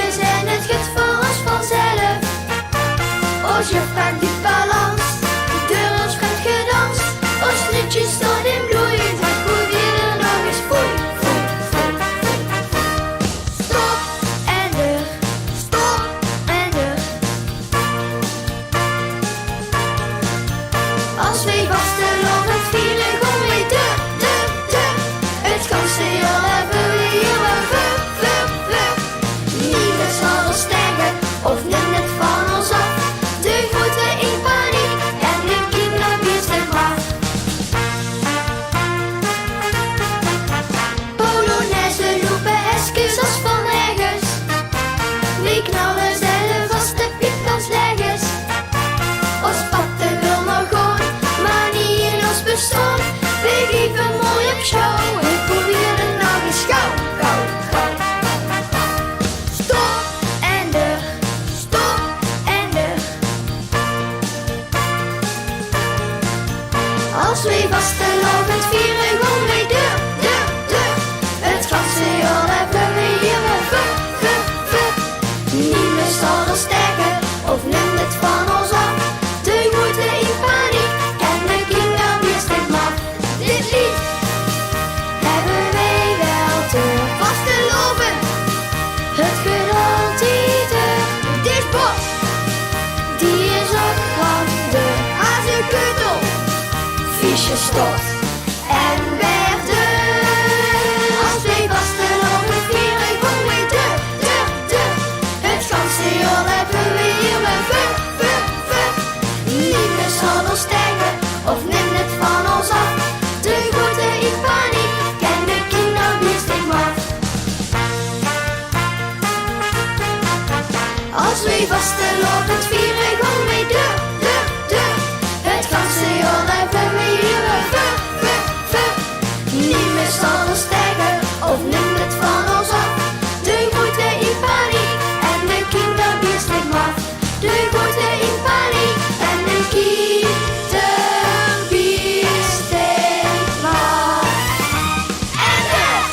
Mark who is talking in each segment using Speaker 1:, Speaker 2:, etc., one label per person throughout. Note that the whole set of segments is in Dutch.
Speaker 1: is en het gaat voor ons vanzelf. Ons juf gaat die balans, door ons gaat gedanst. Ons liedje staat in bloei, het probeer nog eens foei, foei, foei, foei, foei. Stop en er, stop en er. Als wij vasten op het vieren, gewoon weer de. Het ganse heel hebben we hier een we. Niemand zal ons stijgen of neemt het van ons af. De groeten in paniek en de kinderbier steekt maar. Polonaise lopen eskes als van ergens. We knallen zelf vast de piepkansleggers. Ons patten wil nog gewoon, maar niet in ons bestaan. We geven mooi op show. Ik probeer het nog eens gauw, gauw, gauw. Stop en er, stop en er. Als we vasten op het vieren, gewoon weer de. Het ganse jaar hebben we hier een we. Niemand zal ons stijgen of neemt het van ons af. De groeten in paniek en de kinderbier steekt maar. Dit lied hebben wij wel te vasten lopen. Het gehalte, dit bos, die is ook van de hazenkeutel. Viesje stot en werden. Als wij vasten op het vieren, gewoon weer de. Het ganse jaar hebben we hier een we. Niemand zal ons stijgen of neemt het van ons af. De groeten in paniek en de kinderbier steekt maar. Als wij vasten op het vieren, gewoon weer de. Het ganse jaar hebben we hier een we. Niemand zal ons stijgen of neemt het van ons af. De groeten in paniek en de kinderbier steekt maar. De groeten in paniek en de kinderbier steekt maar. En er!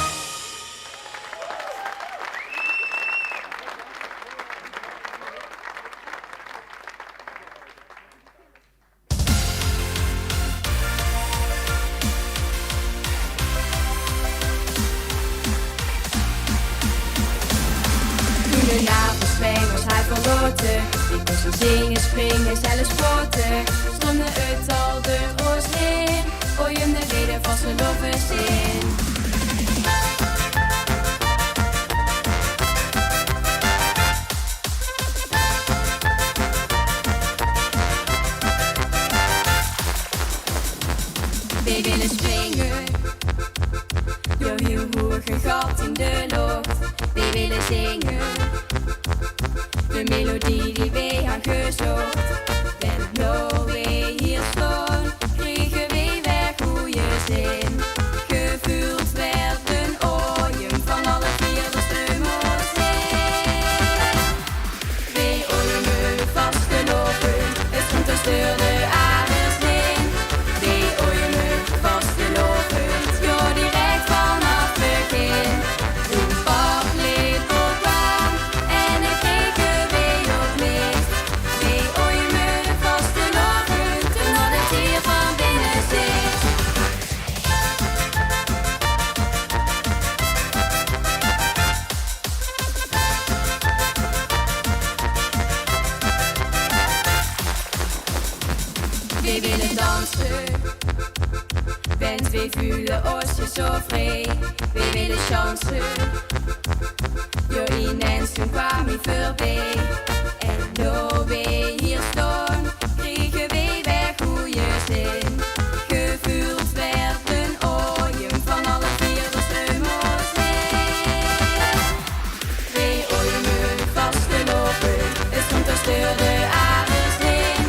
Speaker 2: Goedenavond, Sven was hij verloten. Ik moest zo zingen, springen, zelfs sporten. Stroomde het al de roos in. Hoor je hem de reden van zijn lovenszin. We willen springen door heel hoog een gat in de lucht. We willen zingen de melodie die wij gaan gezocht. En nou wij hier staan, kregen wij weer goede zin. Gevuld werden ooien van alle vier de stummels in. Wij ooien vastgelopen, het stond te stuurde aders in. Wij ooien vastgelopen, ja direct vanaf begin. Toen paplepel kwam en ik kregen wij op licht. Wij ooien vastgelopen, toen had het hier van binnen zit. We willen dansen, want we voelen ons zo vrij. We willen chansen, door ineens toen kwam hij voorbij. En door wij hier staan, kregen wij weer goede zin. Gevuld werden ooien van alle vier de stummels in. Wij ooien vastgelopen, het stond te stuurde aders in.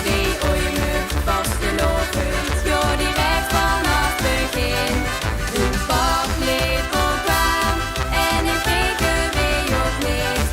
Speaker 2: Wij ooien vastgelopen, ja direct vanaf begin. Toen paplepel kwam en ik kregen wij op licht.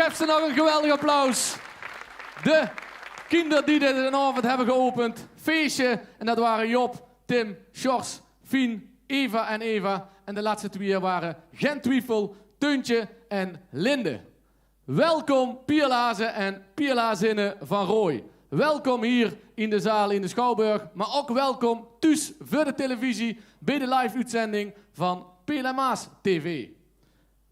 Speaker 3: Geef ze nog een geweldig applaus. De kinderen die dit avond hebben geopend. Feestje. En dat waren Job, Tim, Sjors, Fien, Eva en Eva. En de laatste twee waren Gent Twiefel, Teuntje en Linde. Welkom Pierlazen en Pierlazinnen van Rooij. Welkom hier in de zaal in de Schouwburg. Maar ook welkom thuis voor de televisie bij de live-uitzending van Pelemaas TV.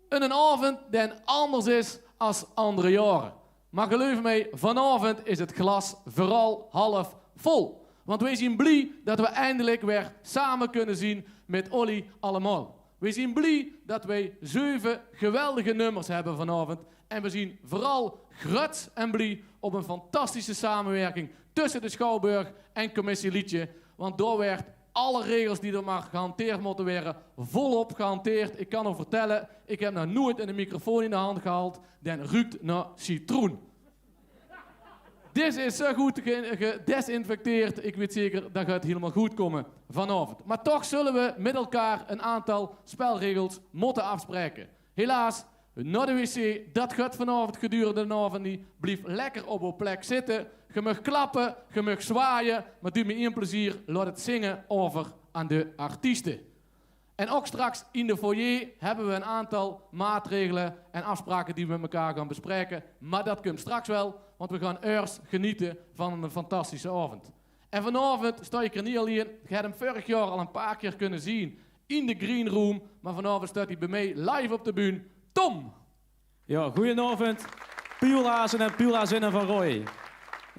Speaker 3: Een avond die anders is als andere jaren. Maar geloof mij, vanavond is het glas vooral half vol. Want wij zijn blij dat we eindelijk weer samen kunnen zien met Olly allemaal. We zijn blij dat wij 7 geweldige nummers hebben vanavond. En we zien vooral grut en blij op een fantastische samenwerking tussen de Schouwburg en Commissie Liedje. Want daar werd alle regels die er maar gehanteerd moeten worden, volop gehanteerd. Ik kan nog vertellen, ik heb nog nooit een microfoon in de hand gehaald, die ruikt naar citroen. Dit is zo goed gedesinfecteerd. Ik weet zeker dat gaat helemaal goed komen vanavond. Maar toch zullen we met elkaar een aantal spelregels moeten afspreken. Helaas, naar de wc, dat gaat vanavond gedurende de avond niet. Blijf lekker op uw plek zitten. Je mag klappen, je mag zwaaien, maar doe me één plezier, laat het zingen over aan de artiesten. En ook straks in de foyer hebben we een aantal maatregelen en afspraken die we met elkaar gaan bespreken. Maar dat komt straks wel, want we gaan eerst genieten van een fantastische avond. En vanavond sta ik er niet alleen. Je hebt hem vorig jaar al een paar keer kunnen zien in de Green Room. Maar vanavond staat hij bij mij live op de bühne. Tom!
Speaker 4: Ja, goedenavond. Pierlazen en Pierlazinnen van Rooij.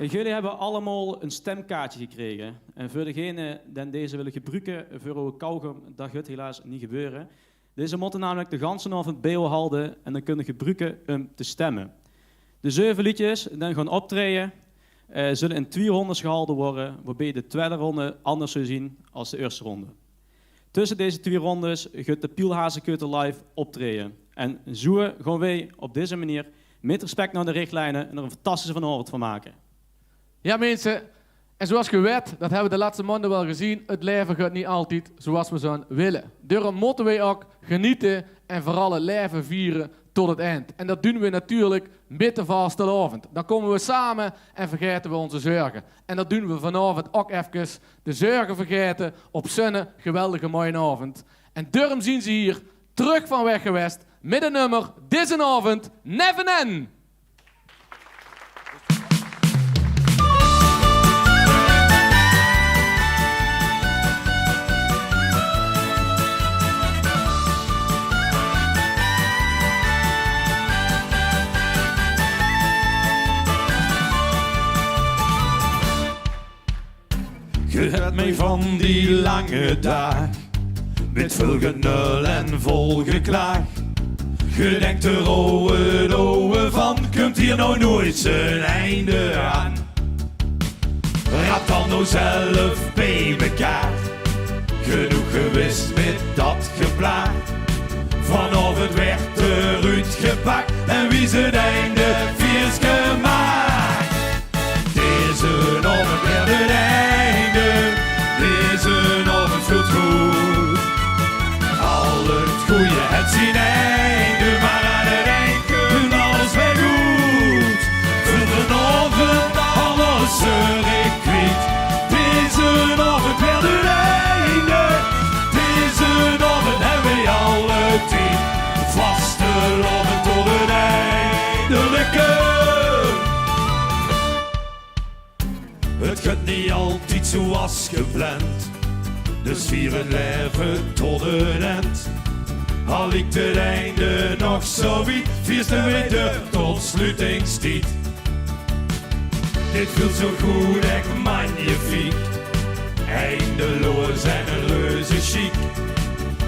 Speaker 4: Jullie hebben allemaal een stemkaartje gekregen. En voor degenen die deze willen gebruiken voor uw kauwgom, dat gaat helaas niet gebeuren. Deze moeten namelijk de ganse avond bij u houden en dan kunnen gebruiken om te stemmen. De 7 liedjes die dan gaan optreden, zullen in 2 rondes gehouden worden, waarbij de tweede ronde anders zou zien als de eerste ronde. Tussen deze 2 rondes gaat de Pielhazenkeuter live optreden. En zo gaan wij op deze manier met respect naar de richtlijnen er een fantastische vanavond van maken.
Speaker 3: Ja mensen, en zoals je weet, dat hebben we de laatste maanden wel gezien, het leven gaat niet altijd zoals we zouden willen. Daarom moeten wij ook genieten en vooral het leven vieren tot het eind. En dat doen we natuurlijk met de vastelavond. Dan komen we samen en vergeten we onze zorgen. En dat doen we vanavond ook even, de zorgen vergeten op zo'n geweldige mooie avond. En daarom zien ze hier terug van weg geweest met een nummer, deze avond, Never End.
Speaker 5: Je hebt mij van die lange dag met veel genul en vol geklaag. Je denkt er ouwe van, komt hier nou nooit zijn einde aan. Rap dan nou zelf bij mekaar, genoeg gewist met dat geplaag. Vanavond werd eruit gepakt en wie zijn einde viers gemaakt. Deze avond werd het einde, deze avond voelt goed. Al het goede het zijn einde, maar aan het eind komt alles weer goed. Voor vanavond alles ik kwijt, deze avond werd het einde. Deze avond hebben we alle tijd, vaste loven tot het eindelijke. Het gaat niet altijd zoals gepland, dus vieren leven tot het eind. Al ligt het einde nog zo wiet, vierste weer tot sluitingstijd. Dit voelt zo goed en magnifiek, eindeloos en een reuze chic.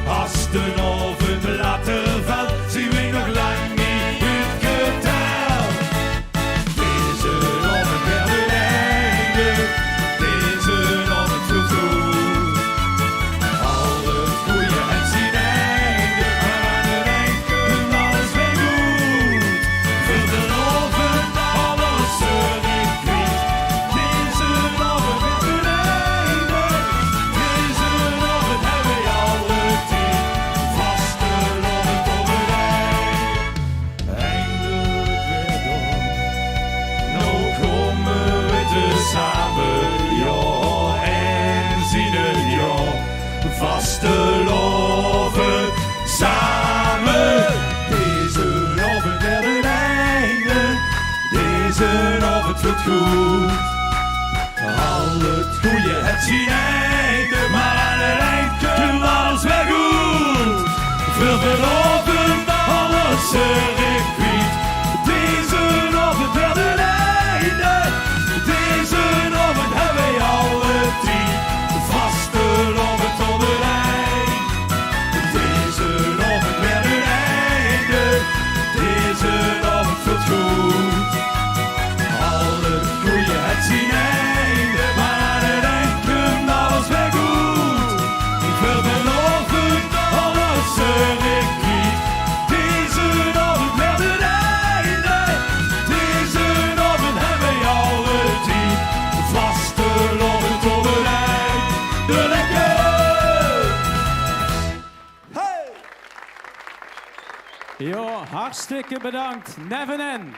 Speaker 5: Als de avond later valt, zien we nog lang niet uitgeteld. Deze avond werd het einde, deze avond voelt goed. Al het goede het zijn einde, maar aan het eind komt alles weer goed. Voor de avond alles ik weet, deze avond werd het goede het zien einde, maar aan het eind komt alles weer goed. Veel veroverd, alles circuit. Deze avond werd het einde. Deze avond hebben we alle 10 vaste lopen tot het eind. Deze avond werd het einde. Deze avond voelt goed. Alle goeie het zien einde, maar aan het eind komt alles weer goed. Veel beloven, alles circuit. Deze avond werd het einde. Deze avond hebben we alle 10 vaste lopen tot het eind. De lekker!
Speaker 4: Ja, hartstikke bedankt. Neven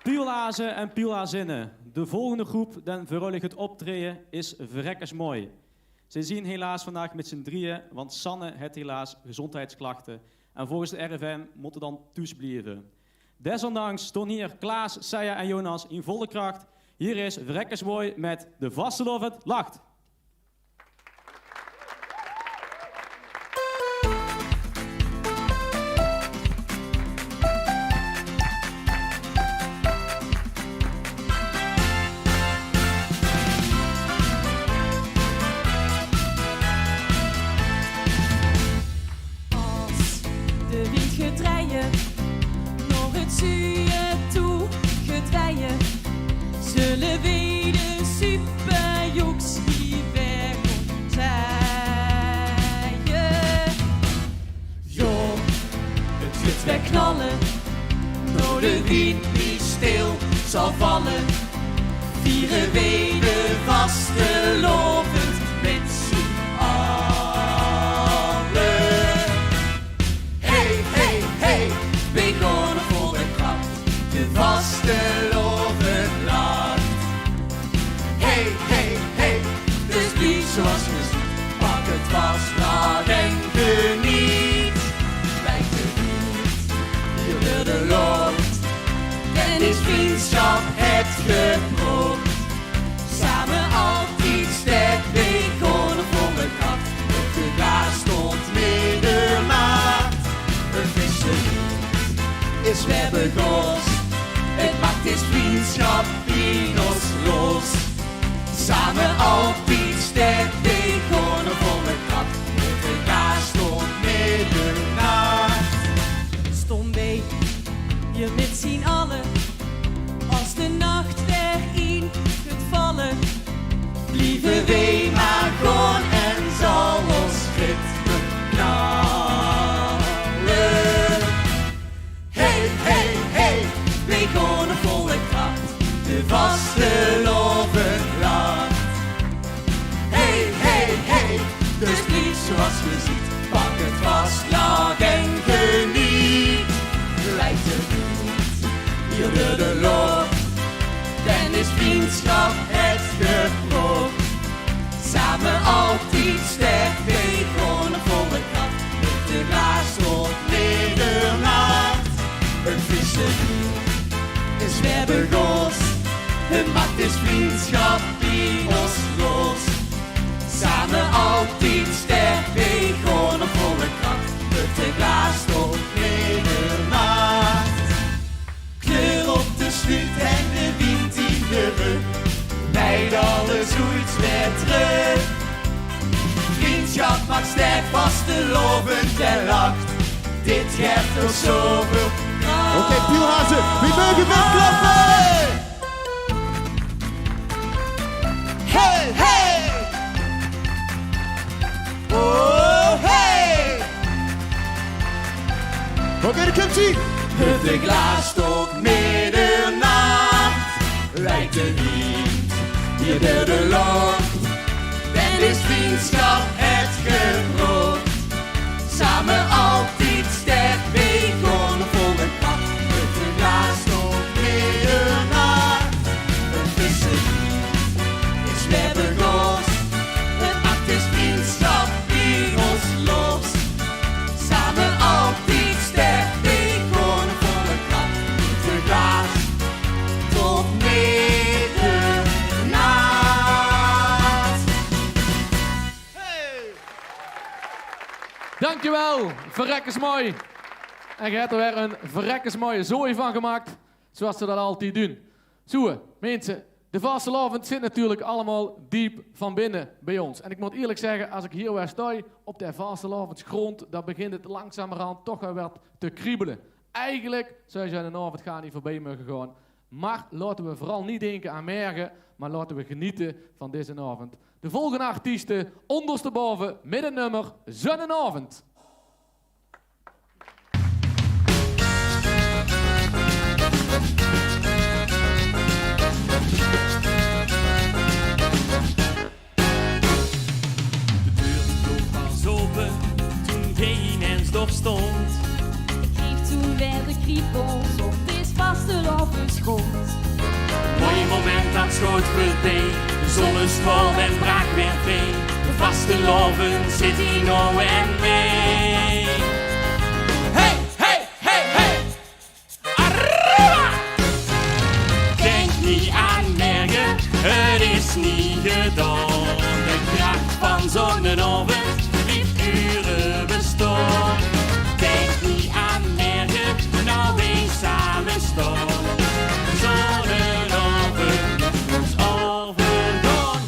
Speaker 4: Pielhazen en Pielhazinnen. De volgende groep den verruilig het optreden is verrekkers mooi. Ze zien helaas vandaag met z'n drieën, want Sanne heeft helaas gezondheidsklachten. En volgens de RIVM moeten dan thuis blijven. Desondanks stonden hier Klaas, Seija en Jonas in volle kracht. Hier is verrekkers mooi met De Vastelovend Lacht.
Speaker 2: Als de wind gedreien, nog het zuur toe gedweien, zullen we de superjoeks hier weg zijn.
Speaker 5: Jo, het zit
Speaker 2: We knallen, door de wind die stil zal vallen. Vieren we de vaste lovend met z'n allen. Hey, hey, hey, we gaan vol de kracht, de vaste lovend lacht. Hey, hey, hey, dus blijf zoals je ziet, pak het vast, laat en geniet. Blijf geniet, hier wil de lood, en is vriendschap het gebrood. Samen altijd sterk, we gaan vol de kracht, de daar stond middernacht. Een vissenlied is weer begost, het maakt is vriendschap in ons los. Samen altijd sterk, we gaan vol de kracht, de daar stond middernacht. Stond mee, je met z'n allen, als de nacht erin gaat vallen, blijven we maar gewoon en zal ons schip knallen. Hey, hey, hey, we gaan volle kracht, de vaste loven lacht. Hey, hey, hey, dus blijf zoals je ziet, pak het vast, lach en geniet. Lijkt het niet, hier wil de loop, dan is vriendschap het gebrood. Samen altijd sterk, we gaan volle kracht, met de glaas tot middernacht. Een vissenlied is weer begost, het maakt is vriendschap in ons los. Samen altijd sterk, we gaan volle kracht, met de glaas tot middernacht. Kleur op de sluit en de wind in de rug, bijt alles ooit weer terug. Vriendschap maakt sterk, vastelovend en lacht, dit geeft ons zoveel kracht.
Speaker 6: Oké, Pielhazen, we mogen wel klappen! Hey, hey! Oh, hey! Oké, daar komt ie!
Speaker 2: De glaas tot middernacht, lijkt de wind hier door de lucht. En is vriendschap het gebrood, samen altijd sterk, we gaan volle kracht. De glaas tot middernacht, een vissenlied is weer begost. Het maakt is vriendschap in ons los, samen altijd sterk, we gaan volle kracht. De glaas tot middernacht.
Speaker 3: Dankjewel, verrekkers mooi. En je hebt er weer een verrekkers mooie zooi van gemaakt, zoals ze dat altijd doen. Zo, mensen, de vastelavond zit natuurlijk allemaal diep van binnen bij ons. En ik moet eerlijk zeggen, als ik hier weer sta op de vastelavondsgrond, dan begint het langzamerhand toch wel wat te kriebelen. Eigenlijk zou je een avond gaan niet voorbij mogen gaan. Maar laten we vooral niet denken aan morgen, maar laten we genieten van deze avond. De volgende artiesten ondersteboven met een nummer Zonnenavond.
Speaker 7: Toen geen mens nog stond.
Speaker 2: Ik kreeg toen weer de kriebels op dit vastelavondsgrond.
Speaker 7: Mooi moment dat schoot voorbij. De zonnestraal en braak weer bij. De vastelavond zit hier nou en mee. Hey, hey, hey, hey! Arriba! Denk niet aan morgen, het is niet gedaan. De kracht van zonnenavond uren bestaan. Denk niet aan morgen, nou weer samen staan. Zonnenavond moet overgaan.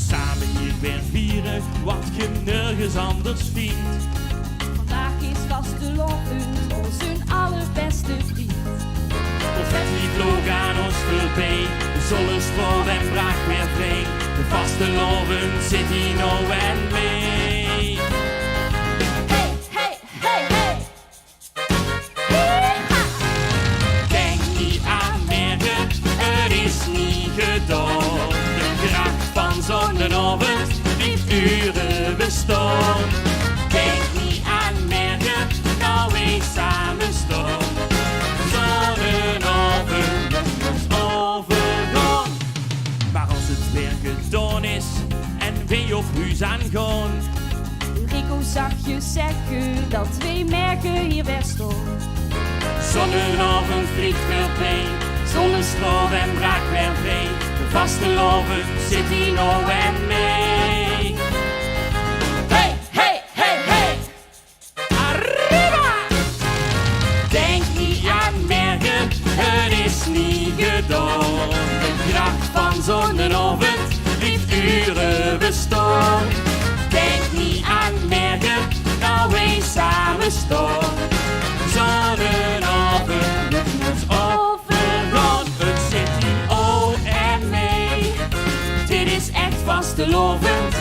Speaker 7: Samen hier weer vieren, wat je nergens anders vindt.
Speaker 2: Vandaag is vastelavond onze allerbeste vriend.
Speaker 7: Of het niet vloog aan ons voorbij. De zonnestraal en braak weer vrij. De vastelavond zit hier nou en mee. Gedaan. De kracht van zonnenavond blijft uren bestaan. Denk niet aan morgen, nou weer samen staan. Zonnenavond moet overgaan. Maar als het weer gedaan is en we op huis aangaan.
Speaker 2: Rico zag je zeggen dat we merken hier weer staan.
Speaker 7: Zonnenavond vliegt voorbij. Zonnestraal en braak weer vrij. De vastelavond zit hier nou en mee. Hey, hey, hey, hey! Arriba! Denk niet aan morgen, het is niet gedaan. De kracht van zonnenavond blijft uren bestaan. Denk niet aan morgen, nou wij samen staan. Zonnenavond moet overgaan. Het zit hier oh en mee. Dit is echt vastelovend.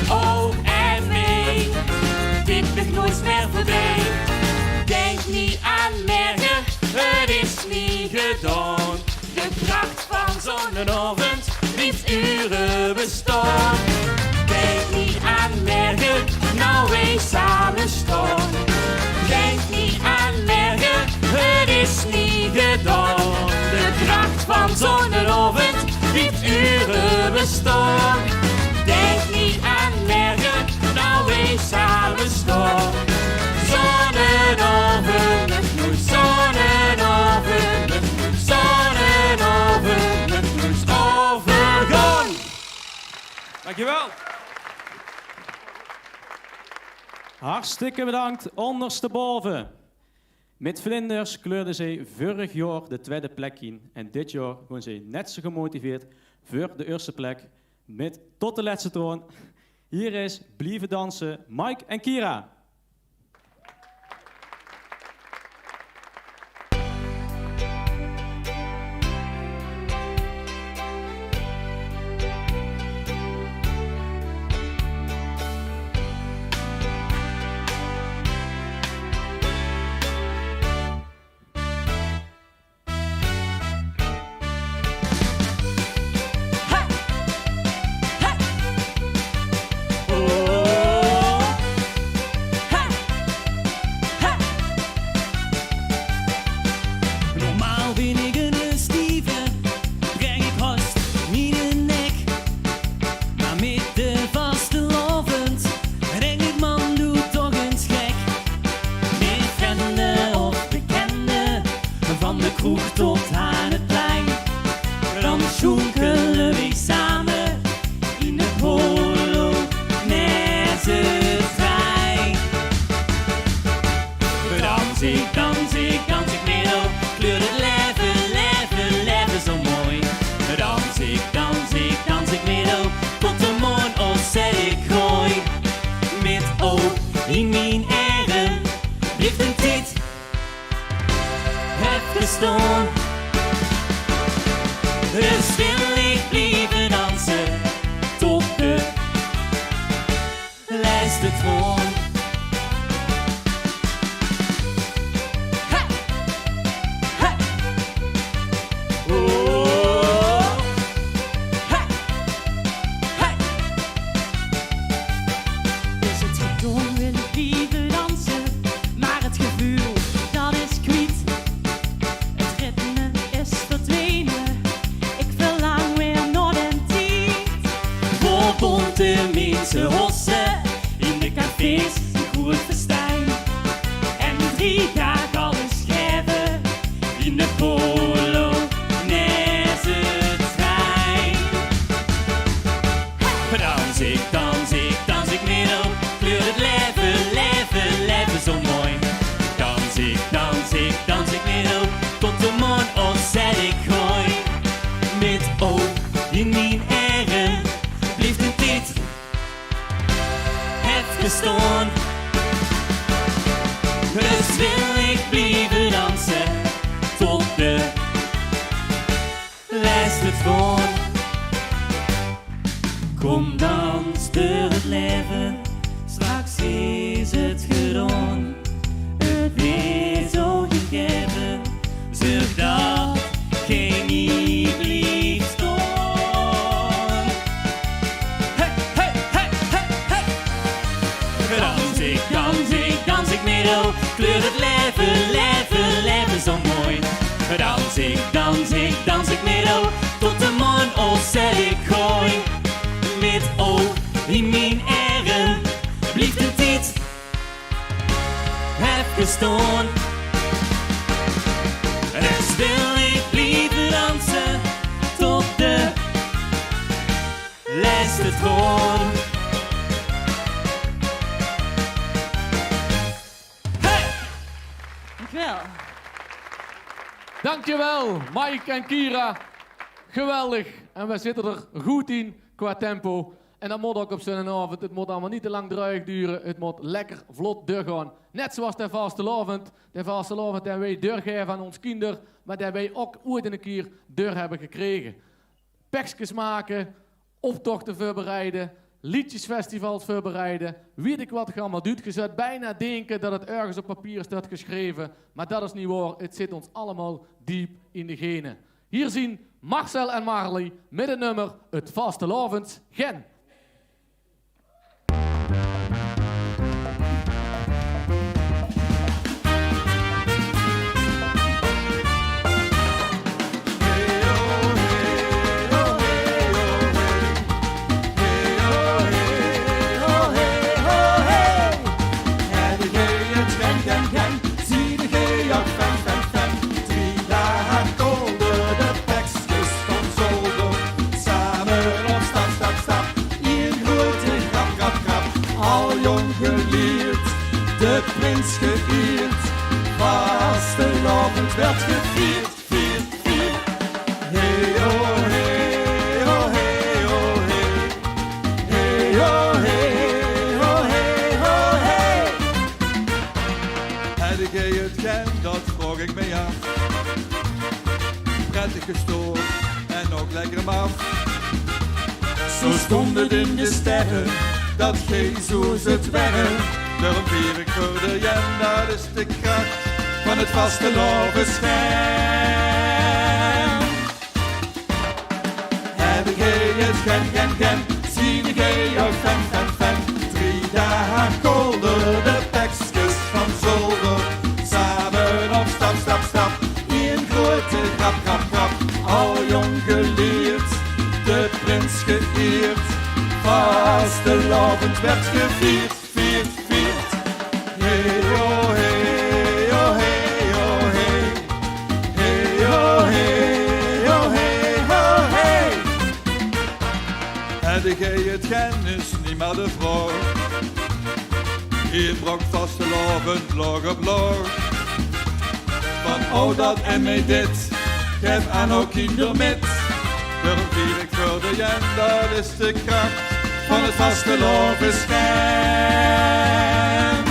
Speaker 7: Oh en mee. Dit ligt nooit meer voorbij. Denk niet aan morgen, het is niet gedaan. De kracht van zonnenavond blijft uren bestaan. Denk niet aan morgen, nou wij samen staan. Denk niet aan morgen, het is niet gedaan. De kracht van zonnenavond blijft uren bestaan. Denk niet aan morgen, nou wij samen staan. Zonnenavond, het moet zonnenavond, het moet zonnenavond, het moet overgaan.
Speaker 4: Dankjewel. Hartstikke bedankt, ondersteboven. Met vlinders kleurde zij vorig jaar de tweede plek in. En dit jaar gewoon zij net zo gemotiveerd voor de eerste plek. Met tot de laatste toon. Hier is Blijven dansen, Mike en Kira.
Speaker 7: troon. Hey! Hey! Oh! Hey! Hey!
Speaker 8: Is het gedwongen wil ik blijven dansen, maar het gevoel dat is kwijt. Het ritme is verdwenen, ik verlang weer naar den tijd.
Speaker 7: Voor bonte mensen hossen in de cafés een goed festijn. En 3 dagen alles schrijven in de Polonaise trein. Dans ik, dans ik, dans ik middel, kleur het leven, leven, leven zo mooi. Dans ik, dans ik, dans ik middel, tot de mond of zet ik gooi. Met oog in mijn eigen, blijft een tijd het gestaan. Dus wil ik blijven dansen tot de laatste troon. Kom dans door het leven, straks is het gedaan. Het is zo gegeven, zorg dat geen niet blijft staan. Hey, hey, hey, hey, hey! Dans ik, dans ik, dans ik middel, kleur het leven, leven, leven zo mooi. Dans ik, dans ik, dans ik middel, tot de man of zet ik gooi. Met oog in mijn eigen, blijft een tijd heb gestaan. Dus wil ik blijven dansen tot de laatste troon. Hey!
Speaker 8: Dankjewel.
Speaker 3: Dankjewel, Mike en Kira. Geweldig. En we zitten er goed in qua tempo. En dat moet ook op zijn avond. Het moet allemaal niet te lang druig duren. Het moet lekker vlot doorgaan. Net zoals de vastelavond. De vastelavond hebben wij doorgegeven aan ons kinderen. Maar dat wij ook ooit een keer door hebben gekregen. Pekjes maken, optochten voorbereiden, liedjesfestivals voorbereiden. Weet ik wat je allemaal doet. Je zou bijna denken dat het ergens op papier staat geschreven. Maar dat is niet waar. Het zit ons allemaal diep in de genen. Hier zien Marcel en Marley met het nummer Het Vastelavond Gen.
Speaker 5: De prins geëerd, vastelavond werd gevierd, vierd, vierd. Hey oh hey, oh hey, oh hey. Hey oh hey, oh hey, oh hey. Heb jij het gen, dat vroeg ik me af. Prettig gestoord en nog lekker maf. Zo stond het in de sterren, dat Jezus het werk. Daarom vier ik voor de jen, dat is de kracht van het vastelavondschijn. Heb jij het gen, gen, gen, zie jij jouw fan, fan, fan. 3 dagen kolder, de tekstjes van zolder. Samen op stap, stap, stap, in grote grap, grap, grap. Al jong geleerd, de prins geëerd. Vastelavond werd gevierd, vierd, vierd. Hey oh hey, oh hey, oh hey. Hey oh hey, oh hey, oh hey. Heb jij het gen is niet maar de vrouw. Hier brak vastelavond log op log. Van oh dat en mij dit, geef aan ook kinder met. Daarom vier ik voor de jen, dat is de kracht van het vastelavondschijn.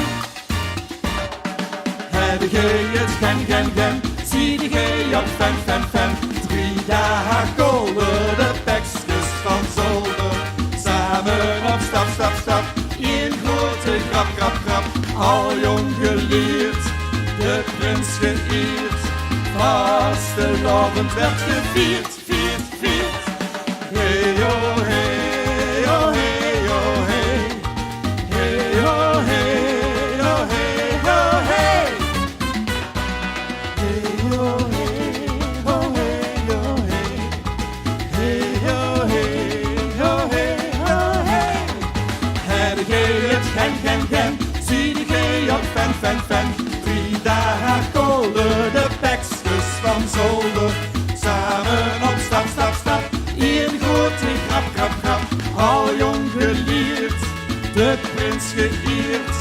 Speaker 5: Heb jij het gen, gen, gen, zie jij jouw fan, fan, fan. 3 dagen kolder, de tekstjes van zolder. Samen op stap, stap, stap, in grote krap, krap, krap. Al jong geleerd, de prins geëerd. Vastelavond werd gevierd, vierd, vierd. Hey yo, hey yo, hey yo, hey. Hey yo, hey yo, hey yo, hey. Hey yo, hey yo, hey yo, hey. Hey yo, hey yo, hey yo, hey. Heb jij het gen, zie die gij op fan. 3 dagen kolder, de beksters van zolder. Samen op stap. Eén grote grap. Al jong geleerd, de prins geëerd.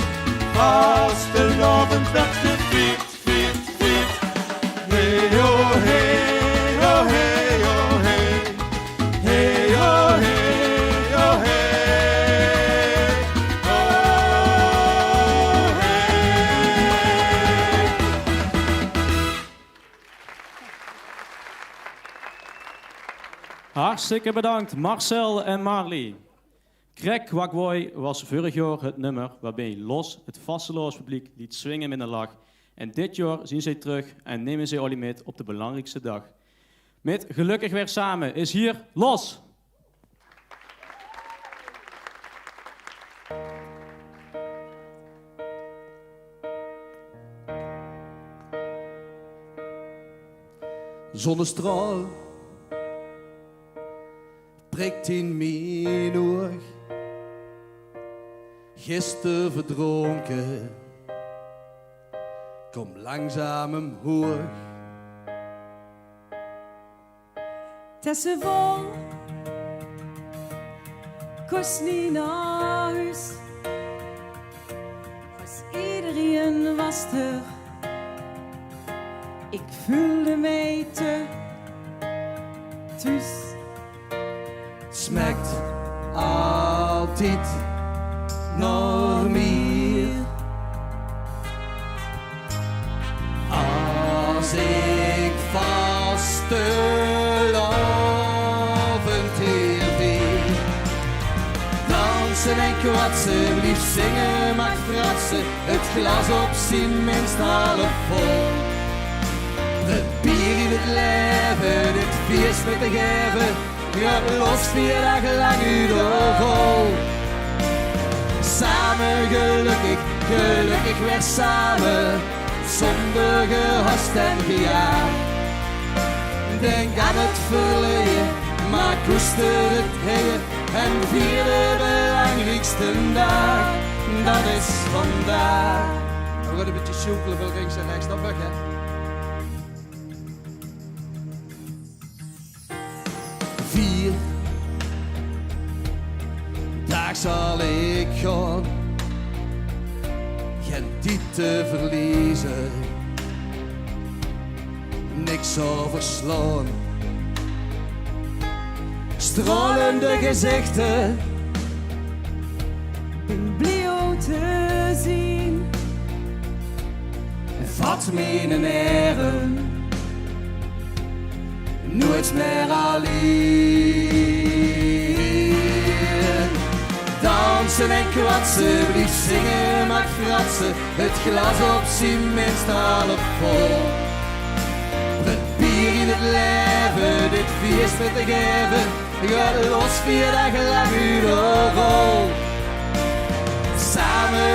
Speaker 5: Vastelavond werd gevierd, vierd. Hey yo, hey yo, hey yo, hey. Hey yo, hey yo, hey. Oh, hey.
Speaker 4: Hartstikke bedankt Marcel en Marley. Krek Wakwooi was vorig jaar het nummer waarbij Los het vasteloos publiek liet swingen met een lach. En dit jaar zien zij terug en nemen zij jullie mee op de belangrijkste dag. Met Gelukkig weer samen is hier Los.
Speaker 9: Zonnestraal prikt in mijn oog. Gisteren verdronken, kom langzaam omhoog.
Speaker 8: Het is vol, kost niet naar huis. Als iedereen was er, ik voelde mij te thuis.
Speaker 9: Het smaakt altijd naar meer. Als ik vastelavond hier weer. Dansen en kwatsen, lief zingen mag fratsen. Het glas op zijn minst half vol. Het bier in het leven, dit feest met de geven. Gaat los 4 dagen lang vol. Samen gelukkig weer samen. Zonder gehast en gejaagd. Denk aan het verleden, maar koester het heden. En vier de belangrijkste dag, dat is vandaag. We gaan een beetje sjoekelen van links en rechts, dat weg hè. Daar zal ik gaan, geen tijd te verliezen, niks overslaan. Stralende gezichten,
Speaker 8: Ben blij om te zien.
Speaker 9: vat mijn heren, nooit meer alleen. Dansen en kwatsen, lief zingen mag fratsen, het glas op zijn minst half vol. Het bier in het leven, dit feest met de geven, gaat los 4 dagen lang vol. Samen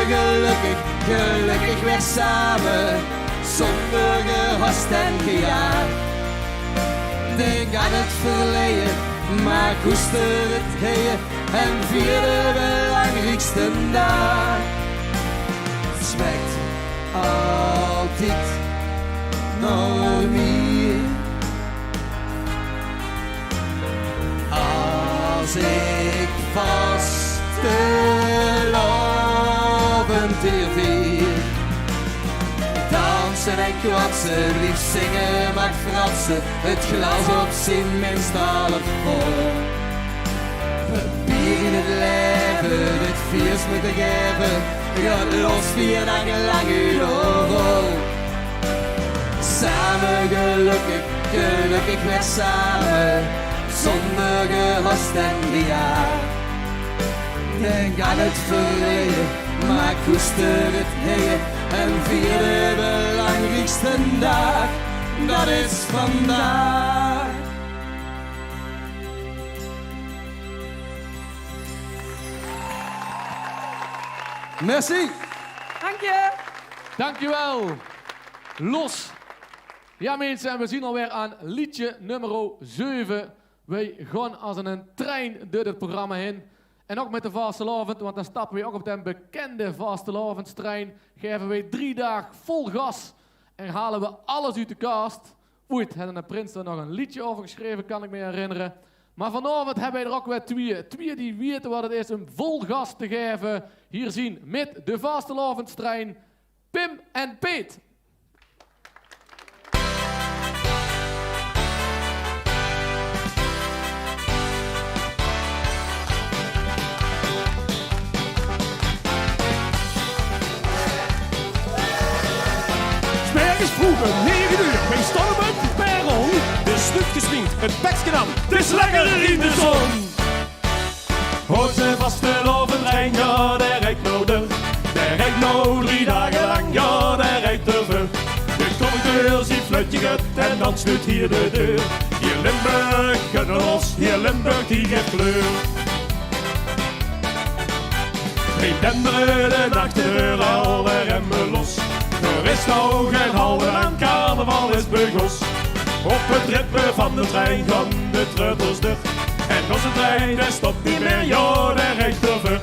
Speaker 9: gelukkig weer samen, zonder gehast en gejaagd. Denk aan het verleden, maar koester het heden en vier de belangrijkste dag. Het smaakt altijd naar meer. Als ik vastelavond hier vier. Dansen en kwatsen, lief zingen mag fratsen, het glas op zijn minst half vol. Het bier in het leven, het feest met de geven, gaat los 4 dagen lang vol. Samen gelukkig weer samen, zonder gehast en gejaagd. Denk aan het verleden, maar koester het heden. En vier de belangrijkste dag, dat is vandaag. Merci.
Speaker 8: Dank je.
Speaker 3: Dankjewel. Los. Ja mensen, en we zien alweer aan liedje nummer 7. Wij gaan als een trein door het programma heen. En ook met de vastelavond, want dan stappen we ook op de bekende vastelavondstrein. Geven wij 3 dagen vol gas en halen we alles uit de kast. Ooit hadden de Prins er nog een liedje over geschreven, kan ik me herinneren. Maar vanavond hebben wij er ook weer twee. Twee die weten wat het is om vol gas te geven. Hier zien met de vastelavondstrein Pim en Peet.
Speaker 5: S'morgens vroeger, 9 uur, wij stormen de perron. De snuit gesminkt, het bekje nam, het is lekker in de zon. Hoort de vastelavondtrein, ja, daar rijdt nou de. Daar rijdt nou 3 dagen lang, ja, daar rijdt de ver. De conducteur ziet fluitje gut en dan sluit hier de deur. Hier Limburg, gaat er los, hier Limburg, die geeft kleur. Geen denderen de nachtdeur, alle remmen los. Er is nou geen halve aan, carnaval is begos. Op het ritme van de trein gaan de treutels er. En onze trein, die stopt niet meer, ja, daar rijdt er ver.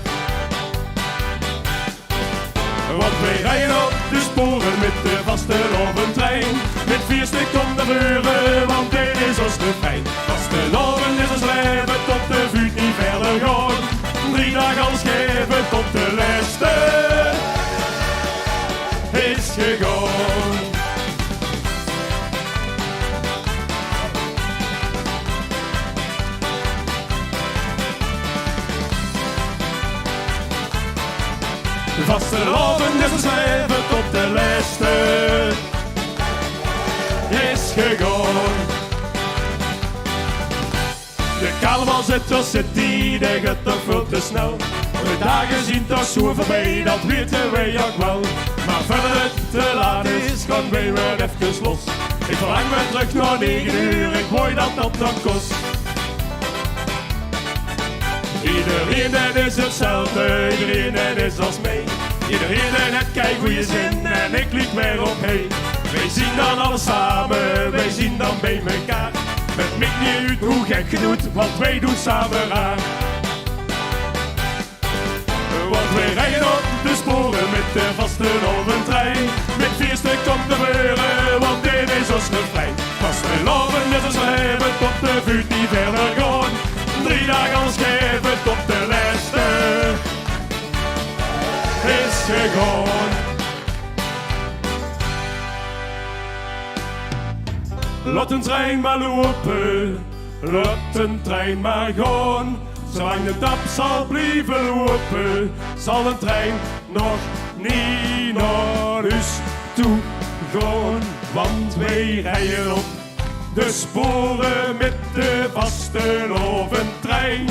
Speaker 5: Want wij rijden op de sporen met de vastelavondtrein. Met 4 stuk om de buren, want dit is ons te fijn. Vastelavond is ons leven, tot de vuur niet verder gaan. 3 dagen al scheven, tot de laatste is gegaan. De vastelavond is ons leven, tot de laatste is gegaan. De carnavalszitter zit die, die gaat toch veel te snel. De dagen zien toch zo voorbij, dat weten wij ook wel. Maar verder het te laat is, gaan wij weer even los. Ik verlang weer terug naar 9 uur, ik hoor dat dat nog kost. Iedereen dat is hetzelfde, iedereen dat is als mij. Iedereen dat het kijkt goede zin en ik liep weer op hey. Wij zien dan alles samen, wij zien dan bij elkaar. Het maakt niet uit hoe gek je doet, want wij doen samen raar. Want wij rijden op de sporen met de vastelavondtrein. Met 4 stuk om de beuren, want dit is ons refrein. Vastelavond is ons leven, tot de vuur niet verder gaan. 3 dagen al scheven, tot de laatste is gegaan. Laat een trein maar lopen, laat een trein maar gaan. Zolang de tap zal blijven lopen, zal een trein nog niet naar huis toe gaan. Want wij rijden op de sporen met de vastelavondtrein.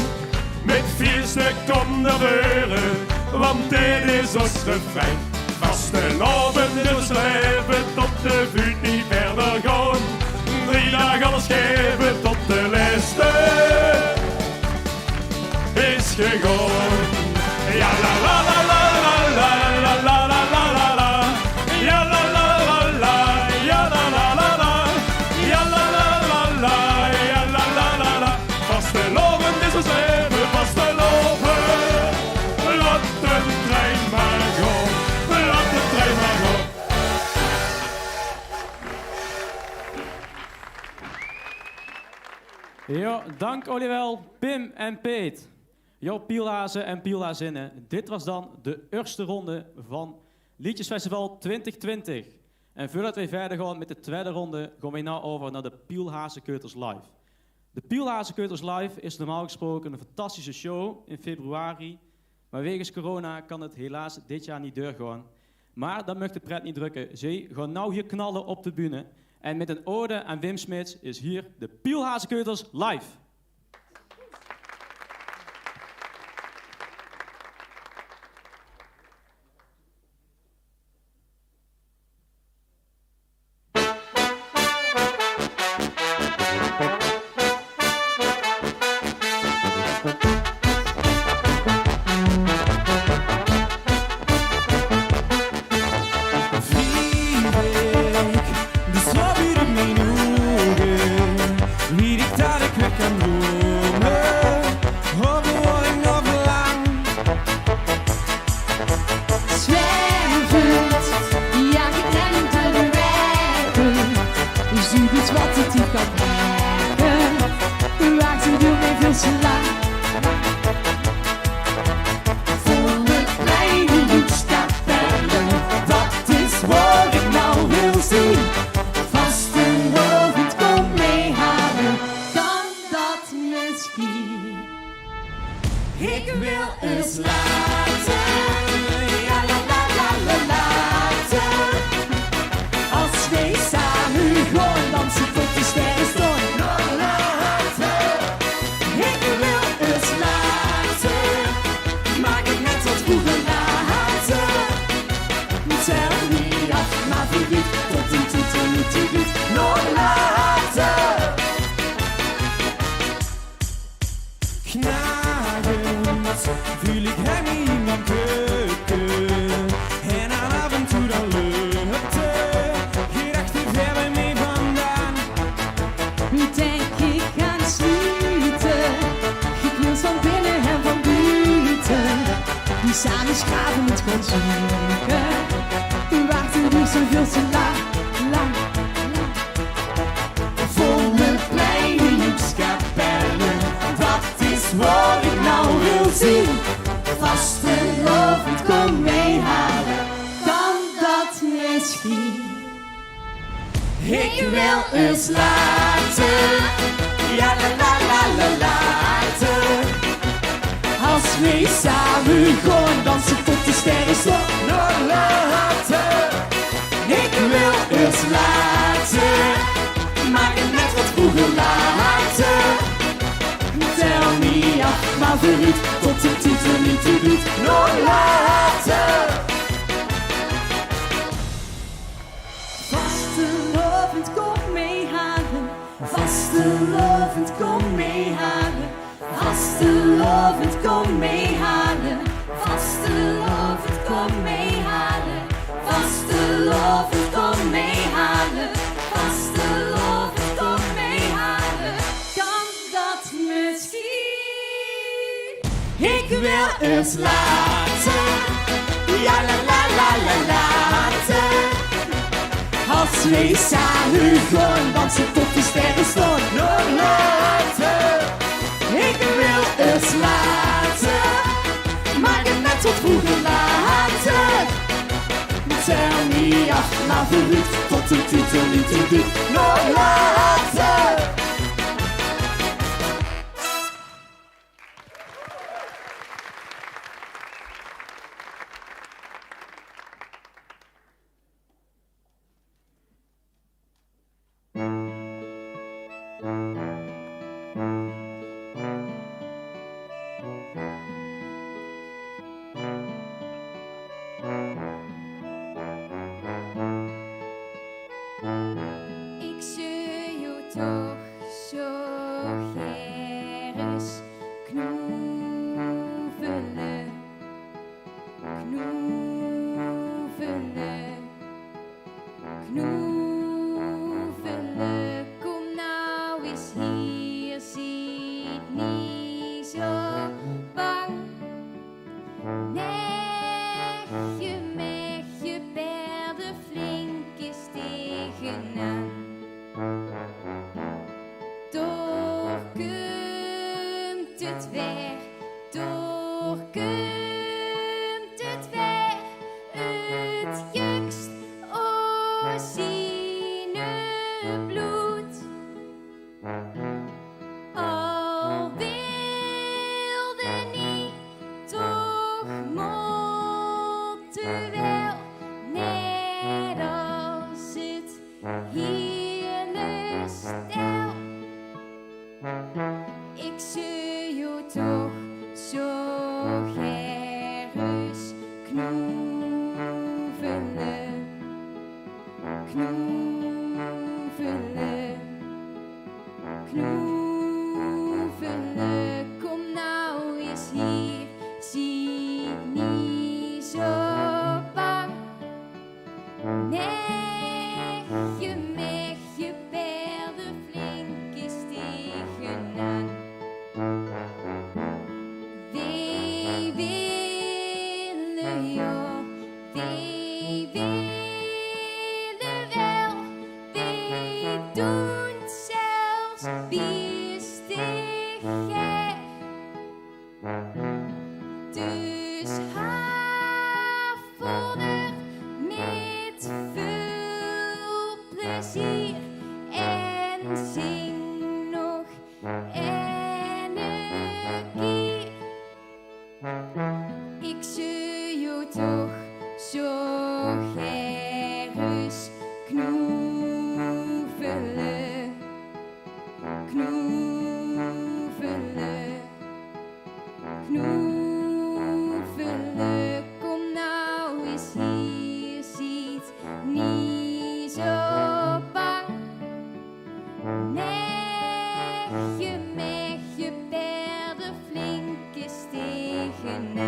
Speaker 5: Met 4 stuk om de beuren, want dit is ons refrein. Vastelavond is ons leven, tot de vuur niet verder gaan. 3 dagen alles geven, tot de laatste is gegaan. Ja la la la la la la la la la la la. Ja la la la la, ja la la la la. Ja la la la la, ja la la la la. Vastelavond is ons leven, vastelavond. Laat de trein maar gaan, laat de trein maar gaan.
Speaker 4: Ja, dank Olivel, Pim en Peet. Jo, pielhazen en pielhazinnen. Dit was dan de eerste ronde van Liedjesfestival 2020. En voordat wij verder gaan met de tweede ronde, gaan wij nou over naar de Pielhazenkeutels Live. De Pielhazenkeutels Live is normaal gesproken een fantastische show in februari. Maar wegens corona kan het helaas dit jaar niet doorgaan. Maar dat mag de pret niet drukken. Zij gaan nou hier knallen op de bühne. En met een ode aan Wim Smits is hier de Pielhazenkeutels Live.
Speaker 5: voel ik hem in mijn keuken. En aan af en toe dan lukt gedachten ver bij mij vandaan.
Speaker 8: Denk ik aan schieten, geknield van binnen en van buiten. Die samen schaven niet kon zoeken. Wachten dus zoveel te lang.
Speaker 5: Vol met kleine joekskapellen, dat is wat ik nou wil zien.
Speaker 8: Vastelovend kom meehalen, kan dat misschien?
Speaker 5: Ik wil eens laten, ja la la la la laten.
Speaker 8: Als we samen gewoon dansen tot de sterren stop.
Speaker 5: Nog later. Ik wil eens laten, maak het net wat vroeger later.
Speaker 8: Tel niet af, maar verriet
Speaker 5: Tot de titel niet te doet, nog later.
Speaker 8: Vastelovend kom meehalen, vastelovend kom meehalen, vastelovend kom meehalen, vastelovend kom meehalen, vastelovend kom meehalen, vastelovend kom meehalen, kan dat misschien?
Speaker 5: Ik wil eens laten, ja la la la la laten.
Speaker 8: Als we samen gewoon dansen tot de sterren stond.
Speaker 5: Nog later.
Speaker 8: Ik wil eens laten, maar het net tot vroeger later. Tel niet af, maar verriet tot de titel niet te doet.
Speaker 5: Nog later.
Speaker 2: Ik zie jou toch zo gerust knoevelen, knoevelen, knoevelen. Kom nou eens hier, zit niet zo bang. Meg je berden flink eens tegenaan. Door komt het weer, door komt het weer. Het jukst zien bloed. Al wilde niet, toch moeten wel, net als het hele stel. Ik zie jou toch zo gerust knoevelen, knoevelen, knoevelen. Kom nou eens hier, zie niet zo bang. Meg je berden flink eens tegenaan. Wij willen jou, wij willen wel, wij doen zelfs biestiger. Dus haverder met veel plezier en zing nog en een keer. Ik zie jou toch zo gerust knoevelen, knoevelen, knoevelen. Kom nou eens hier, ziet niet zo bang. Meg je berden flink eens tegenaan.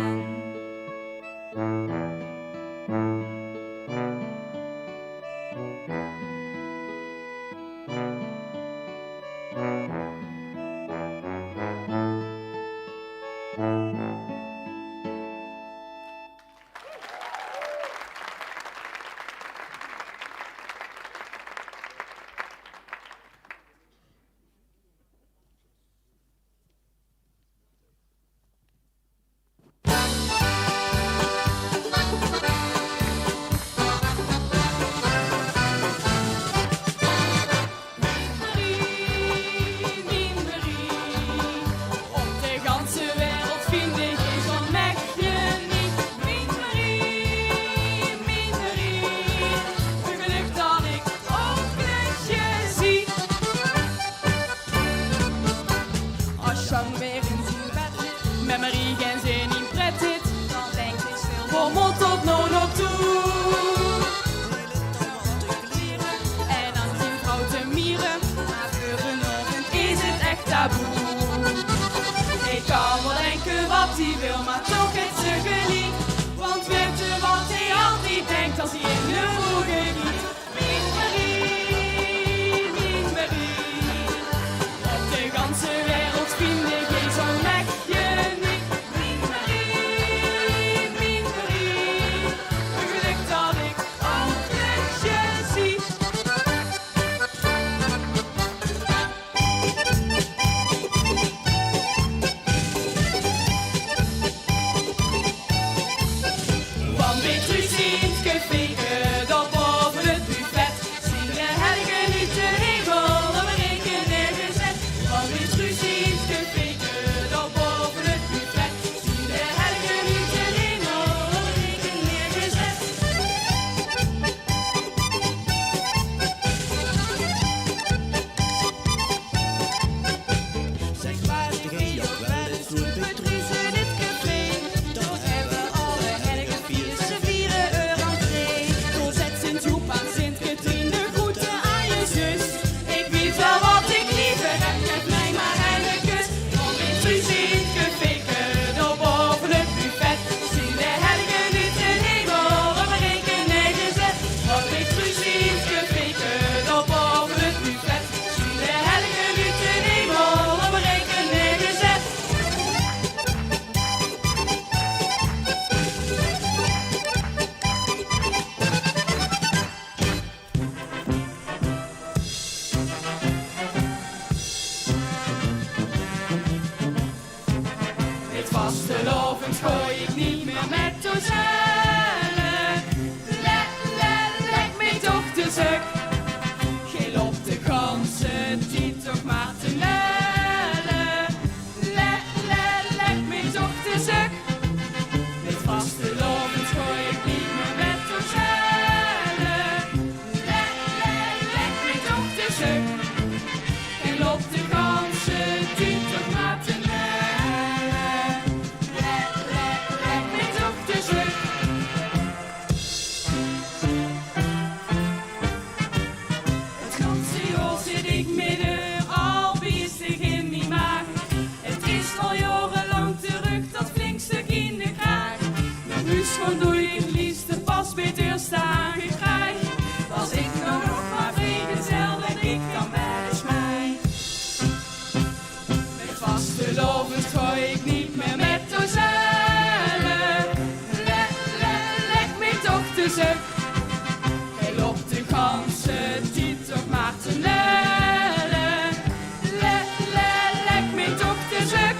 Speaker 2: gooi ik niet meer met dozellen. Leg me toch de zuk. Geel op de ganzen, die toch maar te nellen. Leg me toch de zuk. Met vaste lovend gooi ik niet meer met dozellen. Leg me toch de zuk. Geel op de ganzen, die toch maar te nellen. Leg me toch de zuk. Het ganse jaar zit ik midden, al biestig in die maag. Het is al jarenlang terug, dat flink stuk in de kraag. Naar huis gewoon doe ik het liefste pas bij het eerste aangekrijg. Was ik nou nog maar vrijgezel en ik dan wel eens mij. Met vaste lovend gooi ik niet meer met dozellen. Leg me toch de zuk. Heel op de ganzen, die toch maar te nellen. Leg me toch de zuk.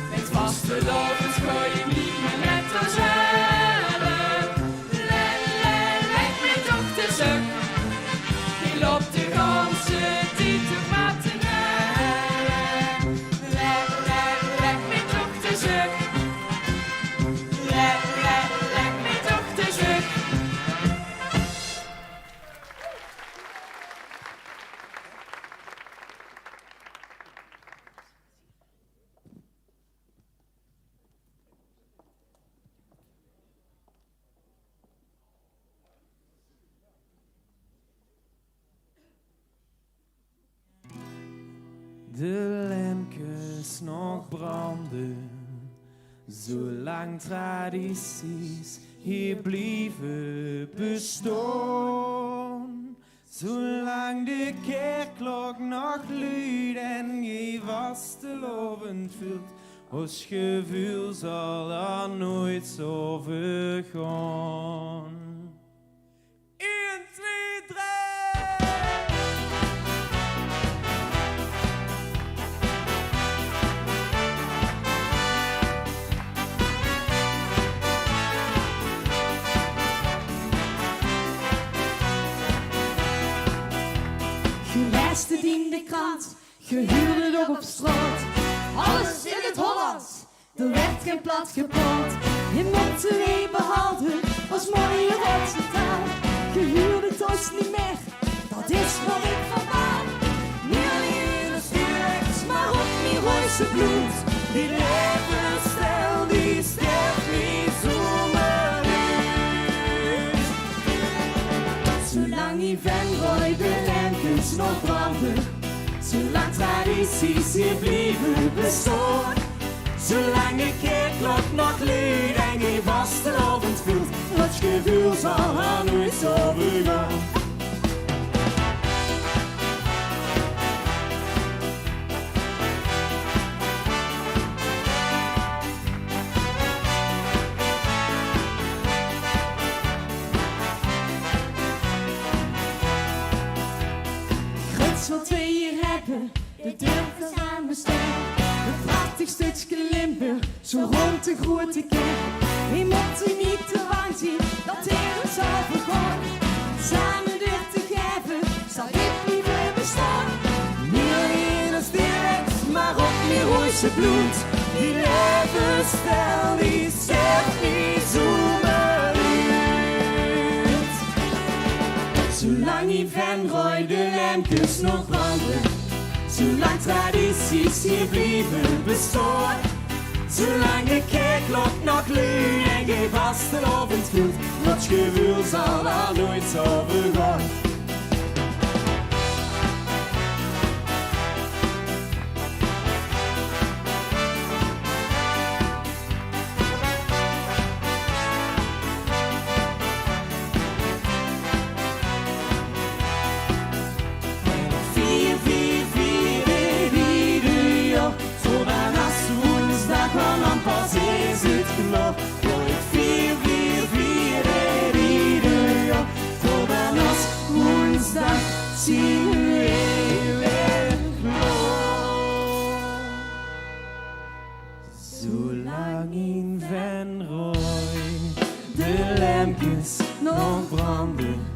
Speaker 2: Met vaste lovend gooi ik niet meer met dozellen. Leg me toch de zuk. Heel op de ganzen, die toch maar te nellen. Leg me toch de zuk. Leg me toch de zuk.
Speaker 9: De lampjes nog branden, zolang tradities hier blijven bestaan. Zolang de kerkklok nog luidt en je vastelovend vult, ons gevoel zal er nooit zo vergaan. 1, 2, 3!
Speaker 8: Je leest het in de krant, je huurde het op straat. Alles in het Hollands, er werd geen plaats gepraat. Je Monterey behouden was mooi je Rotterdam taal. Je huurde het ons niet meer, dat is waar ik van baal. Niet alleen is direct, maar ook niet Royse bloed. Die levensstijl, die sterft niet zomaar uit. Zolang die Venrooy de lampjes nog branden, zolang tradities hier blijven bestaan, zolang de kerkklok nog luidt en geen vastelovend voelt, dat gevoel zal er nooit zo vergaan. Gruts wat we hier hebben, de durf aan me staan. Een prachtig stukje Limburg, zo rond de grote kerk. Je moet er niet te lang zien, dat hier zal vergaan. Samen door te geven, zal dit niet meer bestaan. Niet alleen als direct, maar ook niet Royse bloed. Die levensstijl, die sterft niet zomaar uit. Zolang die Venrooy de lampjes nog branden, zolang tradities hier blijven bestaan, zolang de kerkklok nog luidt en geen vastelovend voelt, dat gevoel zal er nooit zo vergaan. Zolang in
Speaker 9: de lampjes nog branden.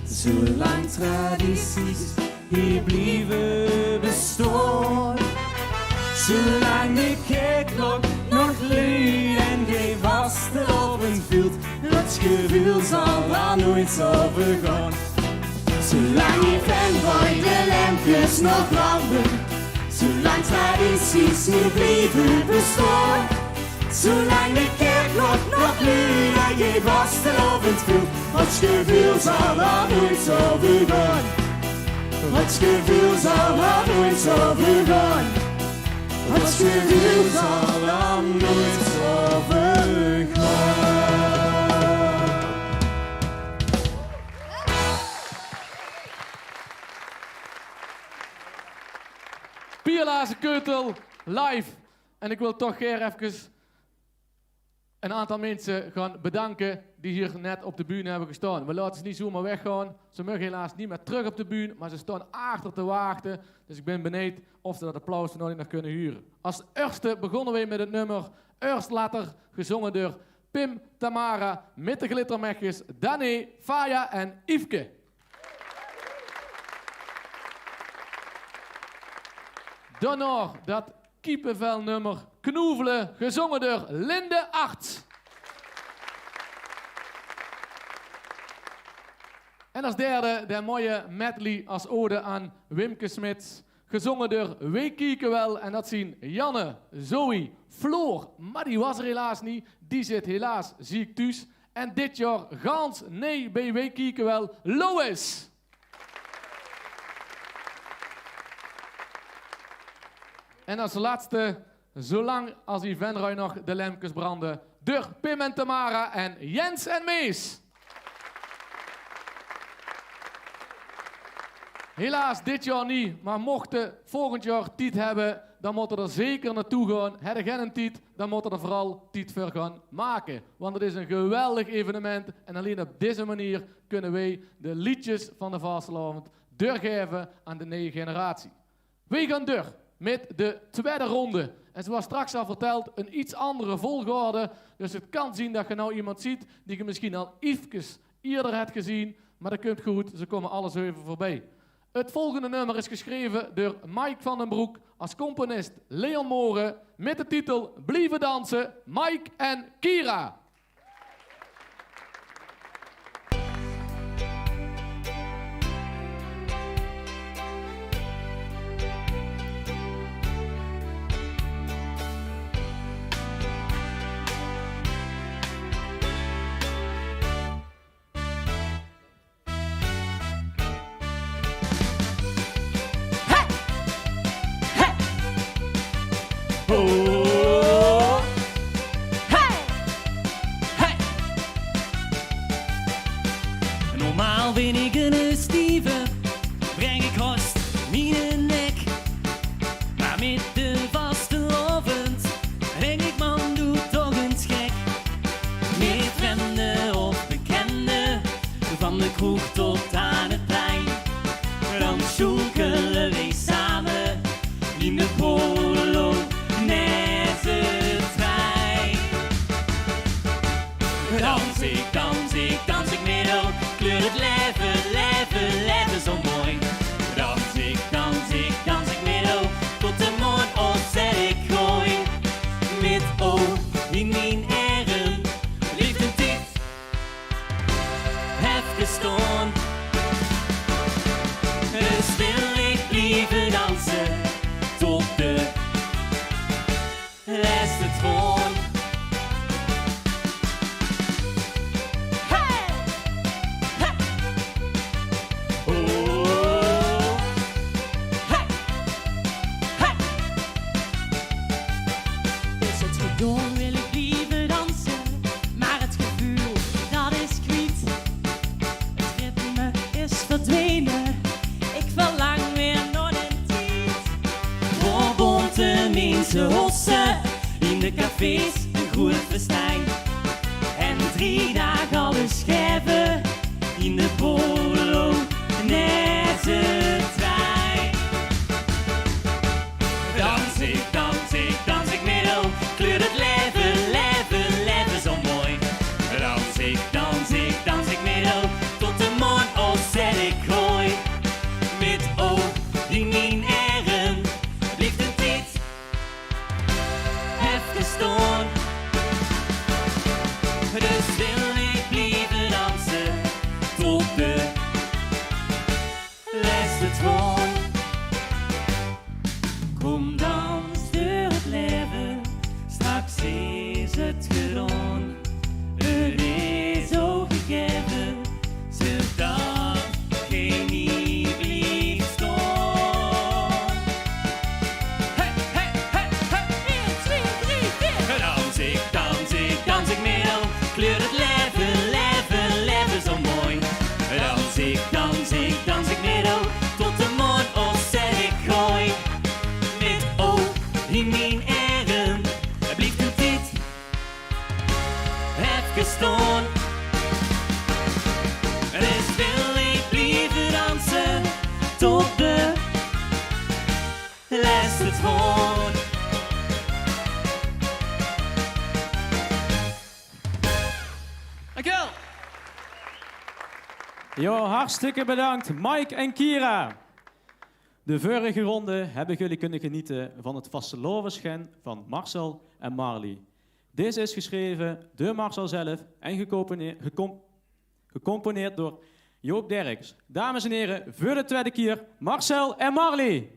Speaker 9: Zolang tradities hier blijven bestaan. Zolang de kerkklok nog luidt en geen vastelovend vult. Dat gevoel zal daar nooit zo vergaan. Zolang je fanboy de lampjes nog branden. Zolang tradities hier blijven bestaan. Zolang de kerkklok nog luidt en geen vastelovend vult. Het gevoel zal daar nooit zo vergaan. Het gevoel zal daar nooit zo vergaan. Het gevoel zal daar nooit zo vergaan.
Speaker 3: Pierlazen Keutel live. En ik wil toch even een aantal mensen gaan bedanken die hier net op de bühne hebben gestaan. We laten ze niet zomaar weggaan. Ze mogen helaas niet meer terug op de bühne, maar ze staan achter te wachten. Dus ik ben benieuwd of ze dat applaus nog niet nog kunnen huren. Als eerste begonnen we met het nummer Eerst Later, gezongen door Pim, Tamara, met de glittermechjes, Danny, Faya en Yveske. Daarna dat kiepenvelnummer Knoevelen, gezongen door Linde Arts. En als derde de mooie medley als ode aan Wimke Smits, gezongen door We Kieken Wel. En dat zien Janne, Zoe, Floor, maar die was er helaas niet. Die zit helaas ziek thuis. En dit jaar gans nee bij We Kieken Wel, Lois. En als laatste, zolang als die Venray nog de lampjes branden, door Pim en Tamara en Jens en Mees. Helaas dit jaar niet, maar mochten volgend jaar tijd hebben, dan moeten we er zeker naartoe gaan. Hebben geen een tijd, dan moeten we er vooral tijd voor gaan maken. Want het is een geweldig evenement en alleen op deze manier kunnen wij de liedjes van de Vastelavond doorgeven aan de nieuwe generatie. Wij gaan door met de tweede ronde. En zoals straks al verteld, een iets andere volgorde. Dus het kan zien dat je nou iemand ziet die je misschien al even eerder hebt gezien. Maar dat komt goed, ze komen alle 7 voorbij. Het volgende nummer is geschreven door Mike van den Broek, als componist Leon Moren, met de titel Blijven dansen, Mike en Kira.
Speaker 7: Oh. Hey. Hey. Normaal ben ik een stieve, breng ik horst mijn nek. Maar met de vastelovend denk ik man doe toch eens gek. Met vreemden of bekenden, van de kroeg tot aan het plein. Dan zoekelen wij samen in de polo. Net het trein. Dans ik middel, kleur het leven zo mooi. Dans ik middel, tot de morgen opzet ik gooi. Met oog in mijn eren, liefde een tijd, heb gestaan. Dus wil ik blijven dansen, tot de laatste troon. Hey! Hey! Oh! Hey! Hey!
Speaker 8: Is het gedaan, wil ik blijven dansen, maar het gevoel, dat is kwijt. Het ritme is verdwenen, ik verlang weer naar een tijd.
Speaker 7: Voor bonte mensen hossen, in de cafés een goed festijn. En 3 dagen alle scherven, in de polo, net de trein. Dans ik middel, kleur het leven zo mooi. Dus wil ik blijven dansen tot de laatste toon. Kom dans door het leven, straks is het gedaan. Het is zo gegeven, zodat geen niet blijft staan. Hey, hey, hey, hey! 1, 2, 3, 4! Dans ik middel, kleur het leven zo mooi. Dans ik middel, tot de morgen of zeg ik gooi. Met oog in mijn eigen, blijft een tijd even staan. Dus wil ik blijven dansen tot de laatste toon. Dankjewel.
Speaker 4: Jo, hartstikke bedankt, Mike en Kira. De vorige ronde hebben jullie kunnen genieten van het vastelovensgen van Marcel en Marley. Deze is geschreven door Marcel zelf en gecomponeerd door Joop Derks. Dames en heren, voor de tweede keer Marcel en Marley.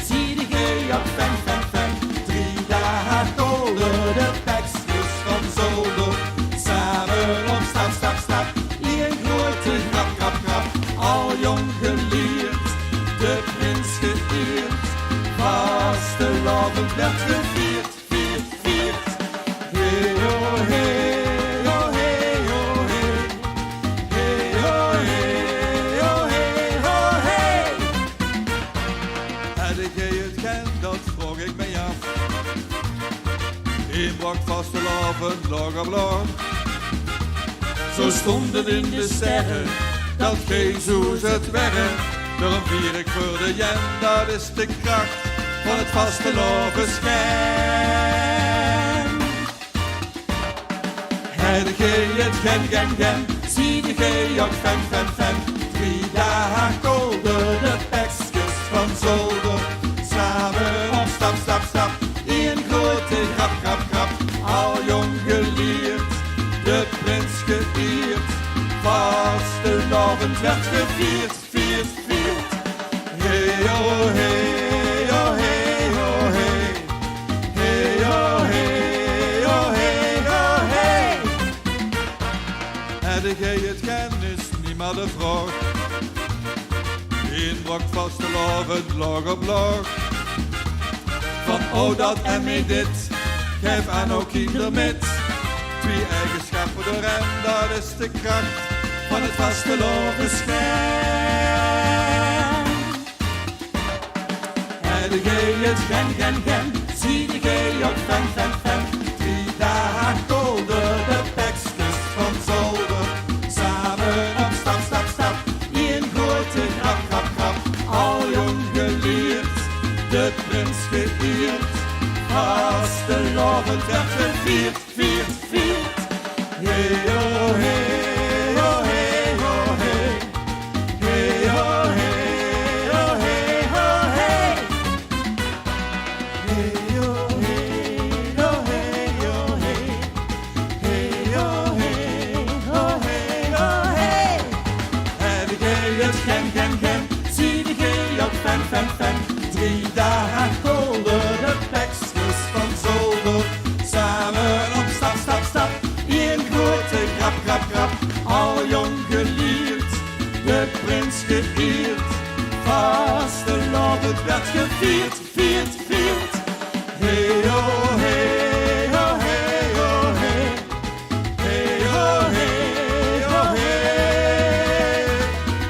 Speaker 9: Zie de gay op fan. 3 dagen golden, de bekjes van zolder. Samen op stap. Ieder grote grap. Al jong geleerd, de prins geëerd. Vastelovend werd gevierd. Hey ho hey, ho hey ho hey. Hey ho hey, ho hey ho hey.
Speaker 5: Had ik het kent, dat vroeg ik mij af. Eén bracht vastelovend, log op log. Zo stond het in de sterren, dat geen zoes het werk. Daarom vier ik voor de jen, dat is de kracht van het vastelovensgen.
Speaker 9: Had ik het gen. Zie de gay op fan. 3 dagen golden, de bekjes van zolder. Samen op stap. Eén grote grap. Al jong geleerd, de prins geëerd. Vastelovend werd gevierd. Hey ho hey, ho hey ho hey. Hey ho hey, ho hey ho hey.
Speaker 5: Had ik het ken, is niet maar de vraag. Eén bracht vastelovend, log op log.
Speaker 9: Van oh dat en mee dit, geef aan ook kinder met.
Speaker 5: 2 eigenschappen door en dat is de kracht
Speaker 9: Van het vastelovensgen. En de gay het gen. Zie de gay op fan. 3 dagen golden, de bekjes van zolder. Samen op stap. Eén grote grap. Al jong geleerd, de prins geëerd. Vastelovend werd gevierd. Hey ho hey, ho hey ho hey. Hey ho hey, ho hey ho hey. Hey ho hey, ho hey ho hey. Hey ho hey, ho hey ho hey. En de gay het gen. Zie de gay op fan. 3 dagen golden, de bekjes van zolder. Samen op stap. Eén grote grap. Al jong geleerd, de prins geëerd. Vastelovend werd gevierd. Hey ho hey, ho hey ho hey. Hey ho hey, ho hey.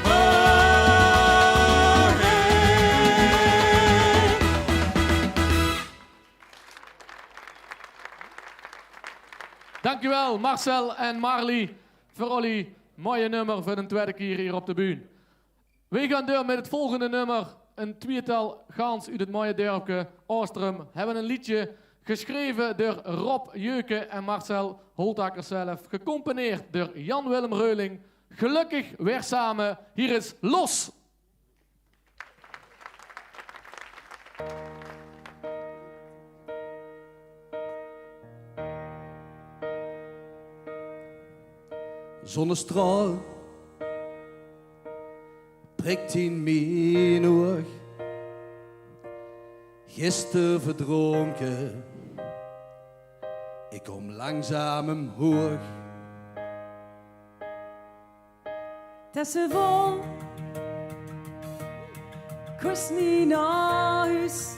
Speaker 9: Ho hey.
Speaker 3: Dankjewel Marcel en Marley voor jullie mooie nummer voor de tweede keer hier op de bühne. We gaan door met het volgende nummer een tweetal gans uit het mooie dorpje Oostrum hebben een liedje geschreven door Rob Jeuke en Marcel Holtaker zelf. Gecomponeerd door Jan-Willem Reuling. Gelukkig weer samen. Hier is Los.
Speaker 9: Zonnestraal prikt in mijn oog. Gisteren verdronken, ik kom langzaam omhoog.
Speaker 8: Tussen vol, kost niet naar huis.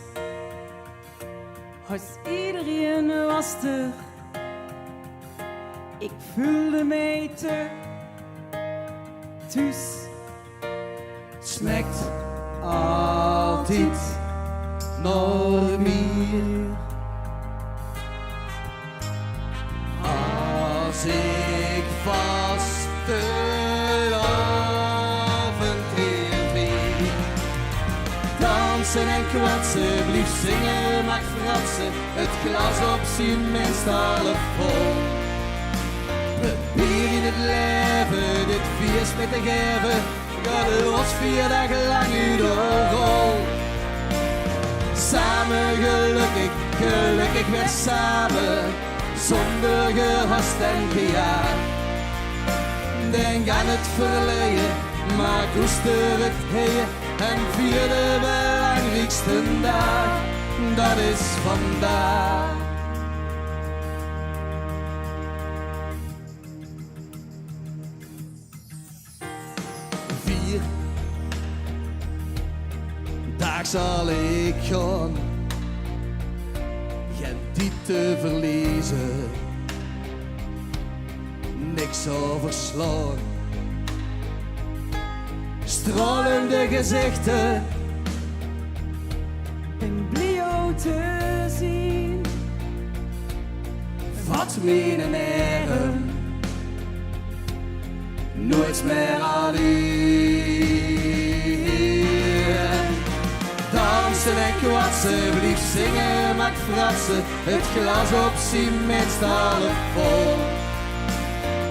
Speaker 8: Als iedereen was er, ik voelde mij te thuis.
Speaker 9: Het smaakt altijd naar meer. Als ik vast de avond weer dansen en kwatsen, blief zingen, mag fransen, het glas op zijn minst half vol. Probeer in het leven, dit feest met de geven, gaat los 4 dagen lang uit de rol. Samen gelukkig, gelukkig weer samen, zonder gehast en gejaagd. Denk aan het verleden, maar koester het heden en vier de belangrijkste dag, dat is vandaag. Daar zal ik gaan, geen die te verliezen, niks overslaan. Stralende gezichten,
Speaker 8: Ben blij jou te zien.
Speaker 9: wat mijn heren, nooit meer alleen. Dansen en kwatsen, blief zingen, mag fratsen, het glas op zijn minst half vol.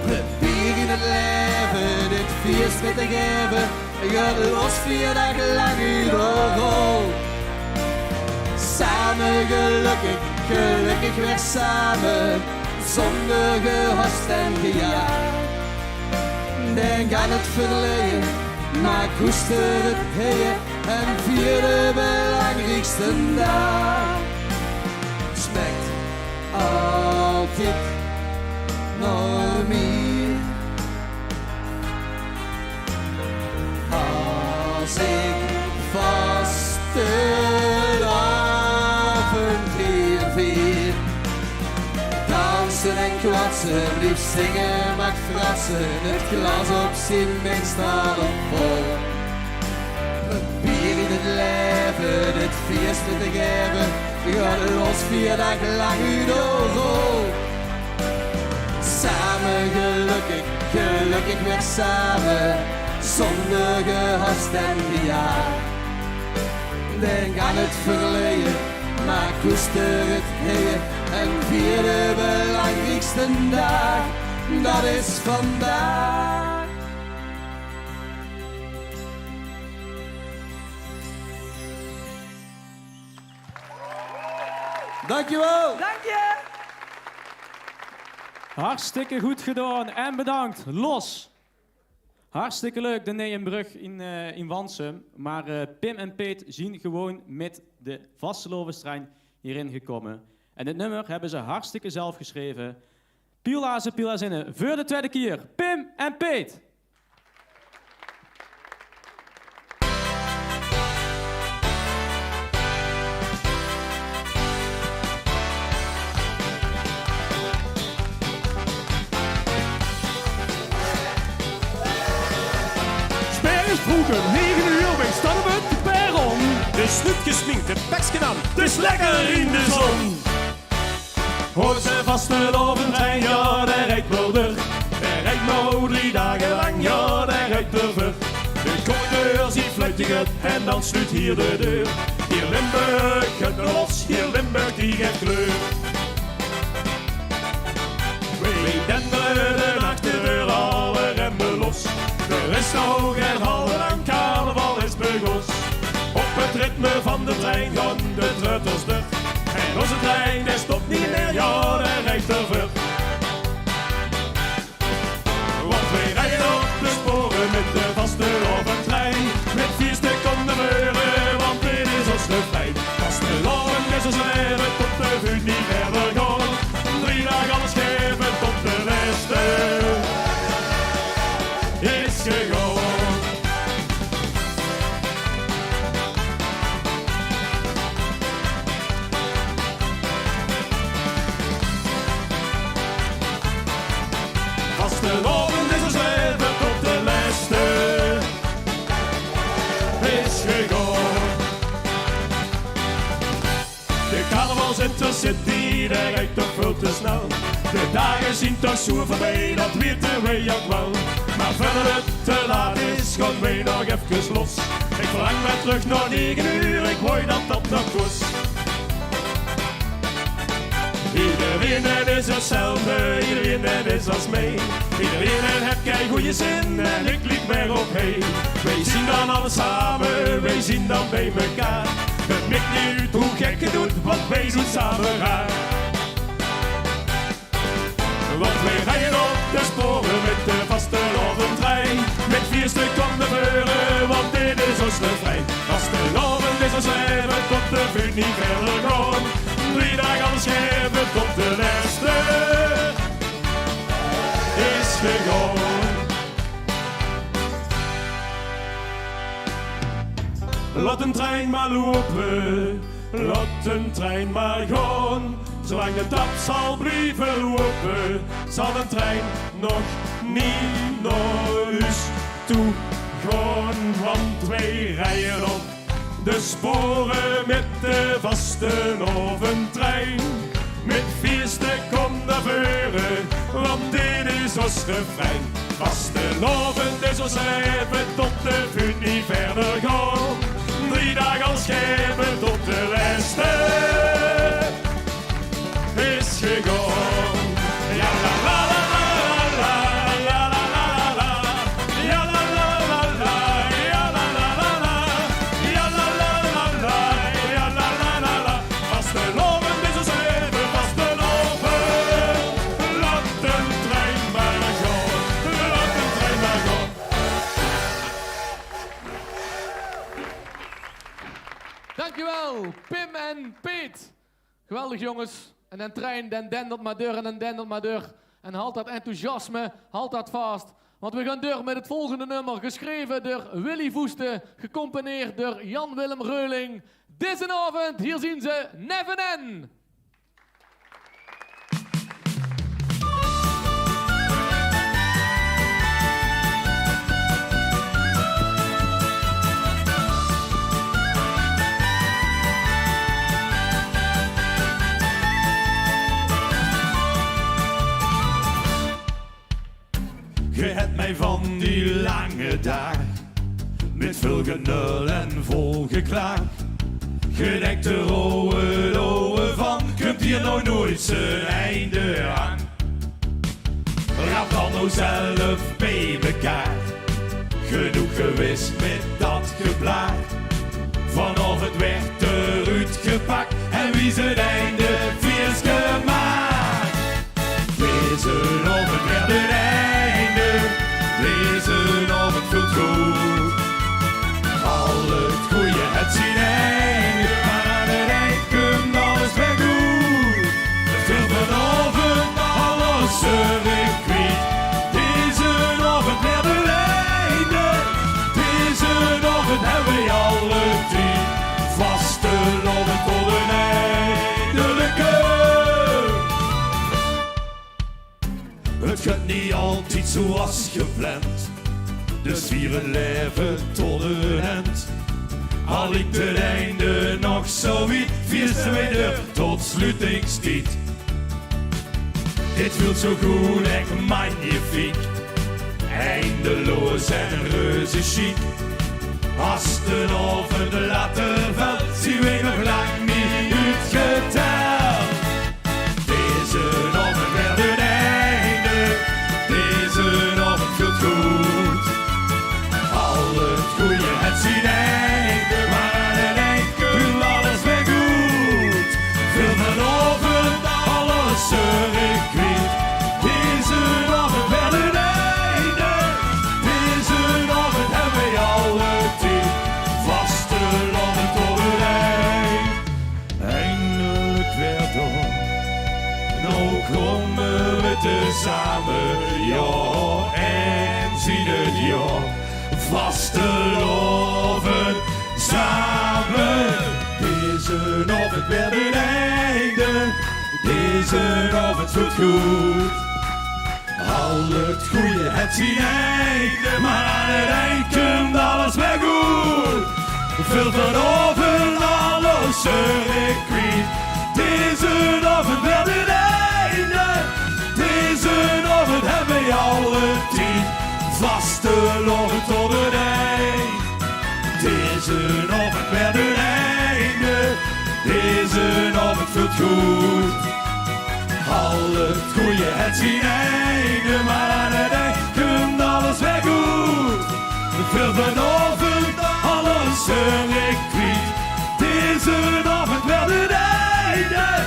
Speaker 9: Probeer in het leven, dit feest met te geven, gaat los 4 dagen lang uit de rol. Samen gelukkig, gelukkig weer samen, zonder gehast en gejaagd. Denk aan het verleden, maar koester het heden en vier de belangrijkste dag. Smaakt altijd naar meer. Als ik vast de avond weer vier, dansen en kwatsen, lief zingen, mag fratsen, het glas op zijn minst half vol. Probeer in het leven, dit feest te geven, gaat los 4 dagen lang uit de rol. Samen gelukkig, gelukkig weer samen, zonder gehast en gejaagd. Denk aan het verleden, maar koester het heden en vier de belangrijkste dag, dat is vandaag. Dankjewel!
Speaker 8: Dank je!
Speaker 4: Hartstikke goed gedaan en bedankt. Los. Hartstikke leuk, de Nijenbrug in Wansum. Maar Pim en Peet zien gewoon met de Vastelovenstrein hierin gekomen. En dit nummer hebben ze hartstikke zelf geschreven. Pielazen, pielazinnen, voor de tweede keer. Pim en Peet.
Speaker 5: Vroeger 9 uur, wij staan op het perron. De snoet gesminkt, de peks gedaan, dus lekker in de zon. Hoort ze vastelovendtrein, ja, daar rijdt wel weg. Daar rijdt nou 3 dagen lang, ja, daar rijdt er ver. De conducteur ziet fluit luchtig uit en dan sluit hier de deur. Hier Limburg, het los, hier Limburg die geeft kleur. Twee denderen achter de alle remmen los. Er is nog geen halve lang carnaval is begos. Op het ritme van de trein gaan de treuters terug. En onze trein die stopt niet meer, ja, de rechtervlucht. Want wij rijden op de sporen met de vaste trein. Met 4 stukken de meuren, want dit is ons de fijn. Vaste loven is ons leven tot de vuur niet verder gaan. 3 dagen alles geven tot de beste is gegaan. Vastelovend is ons leven tot de beste is gegaan. De carnavalsintercity, de rijdt toch veel te snel. De dagen zien toch zo voorbij, dat weten wij ook wel. Maar verder het te laat is, gaan wij nog even los. Ik verlang mij terug naar 9 uur, ik wou dat dat nog was. Iedereen het is hetzelfde, iedereen het is als mij. Iedereen heeft kei goede zin en ik liep mij op heen. Wij zien dan alles samen, wij zien dan bij mekaar. Het maakt niet uit hoe gek het doet, want wij doen samen raar. Want wij rijden op de sporen met de vaste trein. Met 4 stukken om de meuren, want dit is ons de vrij. Vaste is ons leven tot de vuur niet verder gaan. 3 dagen alles geven tot de beste is gegaan. Laat een trein maar lopen, laat een trein maar gaan. Zolang de tap zal blijven lopen, zal een trein nog niet naar huis toe gaan. Want wij rijden op de sporen met de vaste trein. Met 4 stukken de veuren, want dit is ons refrein. Vastelovend is ons leven tot de vuur niet verder gaan. 3 dagen als geven tot de beste is gegaan. Ja la la la la la la la la la. Ja la la la la, ja la la la la. Ja la la la la, ja la la la la. Vastelovend is ons leven, vastelovend. Laat de trein maar gaan, laat de trein maar gaan.
Speaker 3: Dankjewel, Pim en Piet. Geweldig jongens. En een trein, den dendelt maar deur en den dendelt maar deur. En halt dat enthousiasme, halt dat vast. Want we gaan door met het volgende nummer. Geschreven door Willy Voeste, gecomponeerd door Jan-Willem Reuling. Deze avond, hier zien ze Neven N.
Speaker 5: Je hebt mij van die lange dag met veel genul en vol geklaag. Je denkt de rode van, komt hier nou nooit zijn einde aan. Raap dan nou zelf bij mekaar, genoeg gewist met dat geblaar. Vanavond werd eruit gepakt en wie zijn einde vies gemaakt. Deze avond werd het einde, deze avond voelt goed. Al het goeie het zien einde, maar aan het eind komt alles weer goed. Veel vanavond alles terug kwijt. Deze avond werd het einde, deze avond hebben we alle tijd. Vastelovend voor een eindelijke. Het gaat niet altijd zoals gepland, dus vieren leven tot een eind. Al ik het einde nog zo wiet, vierste weer tot sluitingstijd. Dit voelt zo goed en magnifiek, eindeloos en reuze chic. Als de oven de later valt, zien we nog lang niet uitgeteld. Deze oven werd een einde, deze oven voelt goed. Al het goede het zien einde, maar aan het eind komt alles weer goed. Veel van oven, alles zeurig kwijt. Deze oven werd een einde, deze oven hebben we alle tijd. Vaste oven tot het eind. Eindelijk weer door. Nou komen we tezamen, ja, en zien het ja. Vasteloven samen. Deze oven werd een einde, deze oven voelt goed. Al het goede het zien einde, maar aan het eind komt alles weer goed. Veel van oven, alles zeurig kwijt. Deze oven werd een einde, deze oven hebben we alle tijd. Vasteloven tot het eind. Deze oven werd een einde, deze oven voelt goed. Al het goede het zien einde, maar aan het eind komt alles weer goed. Veel van oven, alles zeurig kwijt. Deze oven werd een einde,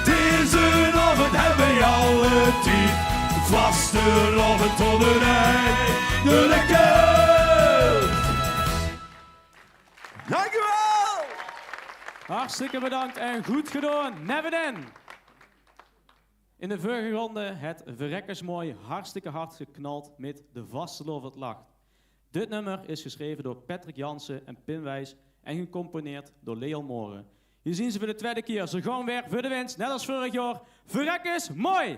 Speaker 5: deze oven hebben we alle tijd. Vasteloven tot het einde, lekker!
Speaker 6: Dankjewel!
Speaker 4: Hartstikke bedankt en goed gedaan. Never then. In de vorige ronde het verrekkersmooi hartstikke hard geknald met De Vastelovend lacht. Dit nummer is geschreven door Patrick Jansen en Pim Wijs en gecomponeerd door Leon Moren. Hier zien ze voor de tweede keer. Ze gaan weer voor de winst, net als vorig jaar. Verrekkers mooi!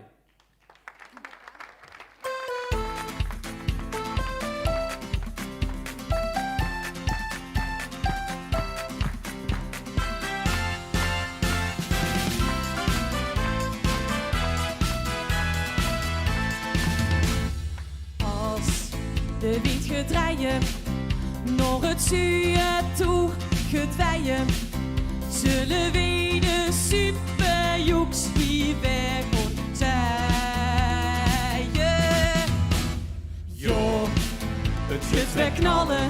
Speaker 8: De wind gedreien, nog het zuiden toe gedweien. Zullen we de superjoeks hier weg ontzeien?
Speaker 5: Jo, het
Speaker 8: Het weer knallen,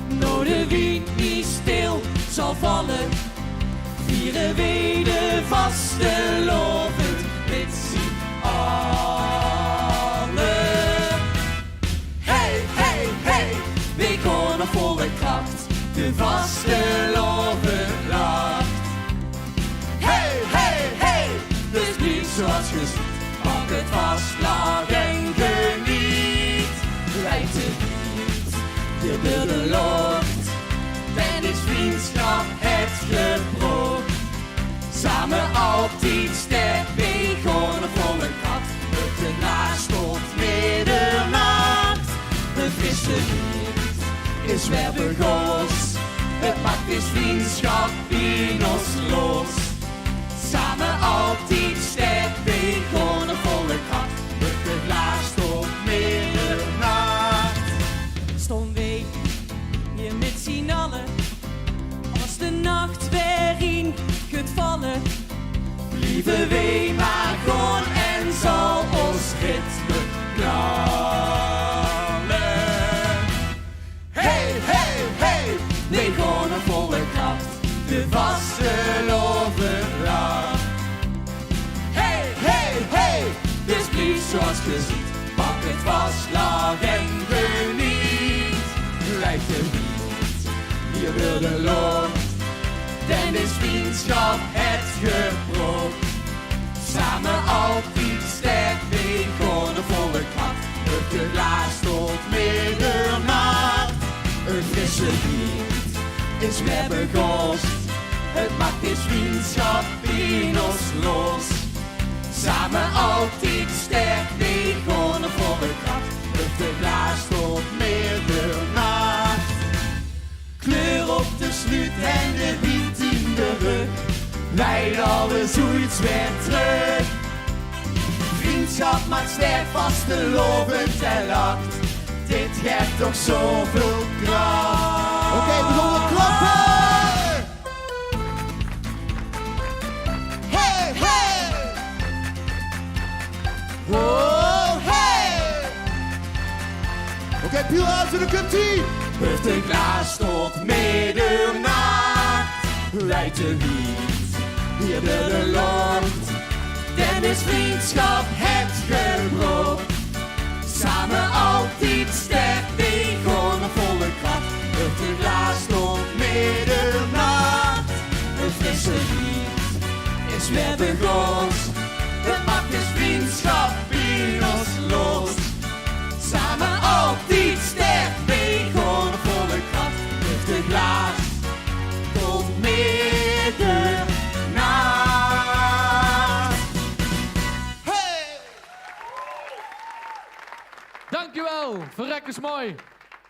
Speaker 8: nou de wind niet stil zal vallen. Vieren we de vastelovend met z'n allen. Hey, hey, hey, we gaan op volle kracht, de vastelovend lacht. Hey, hey, hey, dus niet zoals je ziet, pak het vast, lag en geniet. Lijkt het niet, je wil de lucht, dan is vriendschap het gebrood. Samen altijd sterk, we gaan op volle kracht, het de naast tot middernacht. De frisse wind is weer begoos, het maakt is vriendschap in ons los. Samen altijd sterk, we gaan op volle kracht, het de naast tot middernacht. Stond we hier met z'n allen, als de nacht weer in gaat vallen, blijven we maar gewoon en zal ons ritme knallen. Hey, hey, hey, we gaan op volle kracht, de vastelovend lacht. Hey, hey, hey, dus blijf zoals je ziet, pak het vast, lag en geniet. Lijkt je niet, hier wil de lucht, dan is vriendschap het gebrood. Samen altijd sterk, we gaan op volle kracht, het glaas tot middernacht. Een frisse wind is weer begost, het maakt is vriendschap in ons los. Samen altijd sterk, we gaan op volle kracht, het glaas tot middernacht. Kleur op de sluit en de wind in de rug, wij alles zoiets weer terug. Vriendschap maakt sterk, vastelovend en lacht, dit geeft toch zoveel kracht.
Speaker 6: Oké, bijzonder klappen! Hey, hey! Oh, hey! Oké, Pielhazen, dan komt ie!
Speaker 5: Heeft een glaas tot middernacht. Leidt de wiet hier de land. Dan is vriendschap het gebrood. Samen altijd sterk tegen een volle kracht. Heeft een glaas tot middernacht. Een frisse wiet is weer de goos. Het maakt dus vriendschap in ons los. Samen altijd sterk tegen een volle kracht. Heeft een glaas tot middernacht.
Speaker 3: Dankjewel, verrekt is mooi.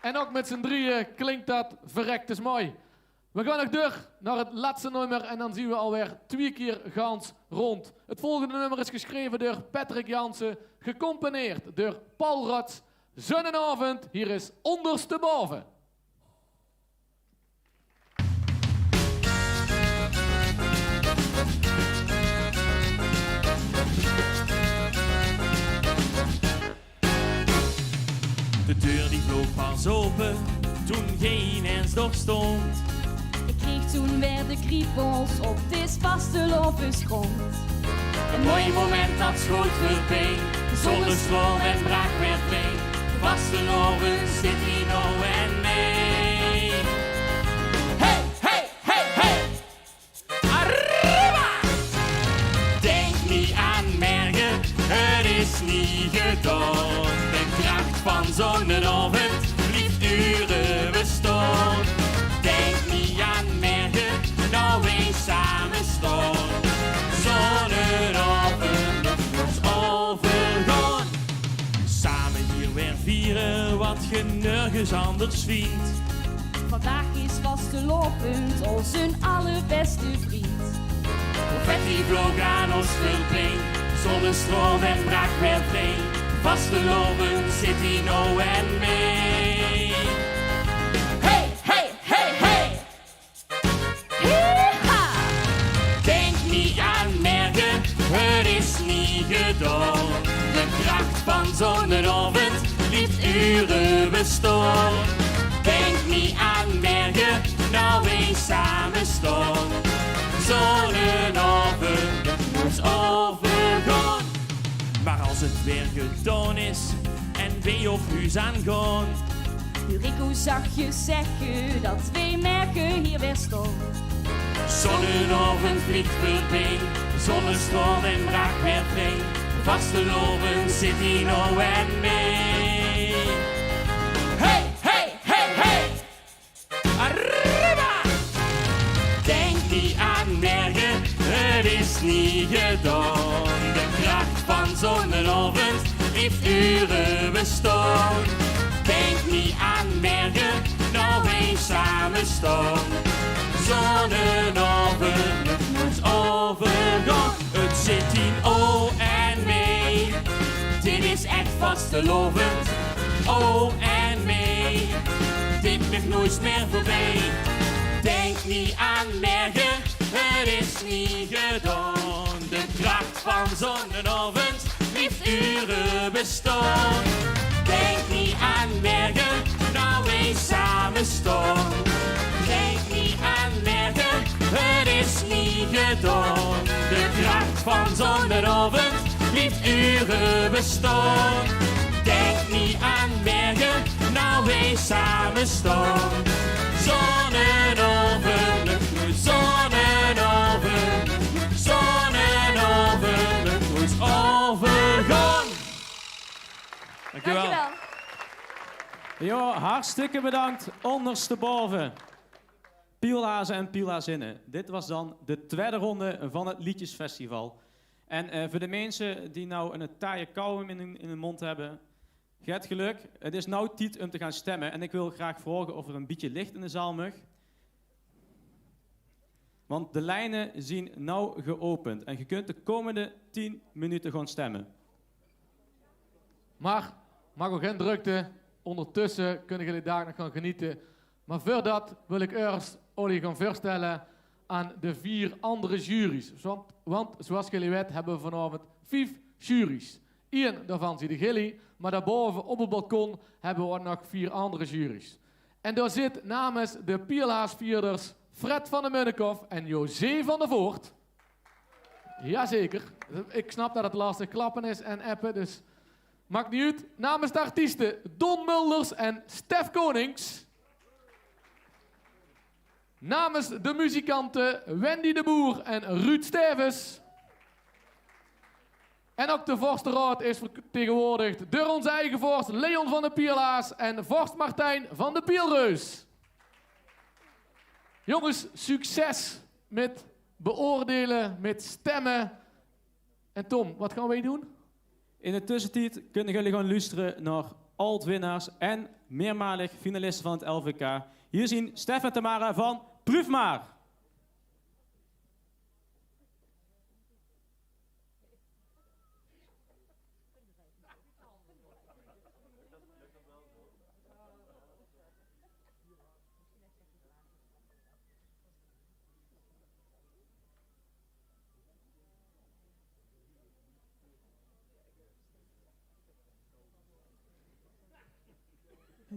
Speaker 3: En ook met z'n drieën klinkt dat verrekt is mooi. We gaan nog terug naar het laatste nummer en dan zien we alweer 2 keer gans rond. Het volgende nummer is geschreven door Patrick Jansen, gecomponeerd door Paul Rots. Zonnenavond, hier is Ondersteboven.
Speaker 7: De deur die vloog pas open, toen geen ens nog stond.
Speaker 8: Ik kreeg toen weer de kriebels op dit vastelopen grond.
Speaker 7: Een mooi moment dat schoot voorbij, zonnestroom en braak werd mee. Vasteloven zit hier nou en mee. Hey, hey, hey, hey! Arriba! Denk niet aan morgen, het is niet gedaan. De kracht van zonneavond blijft uren bestaan. Denk niet aan morgen, nou eens samen staan. Zonneavond, ons overgaan. Samen hier weer vieren wat je nergens anders vindt.
Speaker 8: Vandaag is vastelovend onze allerbeste vriend.
Speaker 7: Confetti vloog aan ons vulplein, zonnestroom en braak werd vrij. Vastelovend zit hier nou en mee. Hey, hey, hey, hey!
Speaker 8: Yeeha!
Speaker 7: Denk niet aan morgen, het is niet gedaan. De kracht van zonneavond blijft uren bestaan. Denk niet aan morgen, nou eens samen staan. Zonneavond moet overgaan. Maar als het weer gedaan is en wij op huis aangaan,
Speaker 8: Hoor ik hoe zachtjes zeggen dat wij merken hier weer staan.
Speaker 7: zonneavond vliegt voorbij, zonnestroom en braak weer vrij. Vastelovend zit hier nou en mee. Hey, hey, hey, hey! Arriba! Denk niet aan morgen, het is niet gedaan. De kracht van zonneavond heeft uren bestaan. Denk niet aan morgen, nou eens samen staan. Zonneavond moet overgaan. Het zit in O en mee. Dit is echt vastelovend. O en mee. Dit ligt nooit meer voorbij. Denk niet aan morgen, het is niet gedaan. De kracht van zonneavond blijft uren bestaan. Denk niet aan morgen, nou eens samen staan. Denk niet aan morgen, het is niet gedaan. De kracht van zonneavond blijft uren bestaan. Denk niet aan morgen, nou eens samen staan. Zonneavond, zonneavond, zonneavond, moet overgaan.
Speaker 4: Dankjewel. Ja, hartstikke bedankt. Ondersteboven. Pielhazen en Pielhazinnen. Dit was dan de tweede ronde van het Liedjesfestival. En voor de mensen die nou een taaie kauwgom in de mond hebben, je hebt geluk. Het is nou tijd om te gaan stemmen. En ik wil graag vragen of er een beetje licht in de zaal mag. Want de lijnen zijn nou geopend. En je kunt de komende 10 minuten gewoon stemmen.
Speaker 3: Maar, maak ook geen drukte. Ondertussen kunnen jullie daar nog gaan genieten Maar voordat wil ik eerst jullie gaan voorstellen aan de 4 andere juries. Want zoals jullie weten hebben we vanavond 5 juries. 1 daarvan zit de Gilly, maar daarboven op het balkon hebben we ook nog 4 andere juries. En daar zit namens de Pierlaasvierders Fred van der Munnekoff en José van der Voort. Jazeker, ik snap dat het lastig klappen is en appen, dus maakt niet uit. Namens de artiesten Don Mulders en Stef Konings. Namens de muzikanten Wendy de Boer en Ruud Stevens. En ook de Vorstenraad is vertegenwoordigd door onze eigen vorst Leon van de Pierlaas en vorst Martijn van de Pielreus. Jongens, succes met beoordelen, met stemmen. En Tom, wat gaan wij doen?
Speaker 4: In de tussentijd kunnen jullie gaan luisteren naar alt-winnaars en meermalig finalisten van het LVK. Hier zien Stef en Tamara van Proef maar!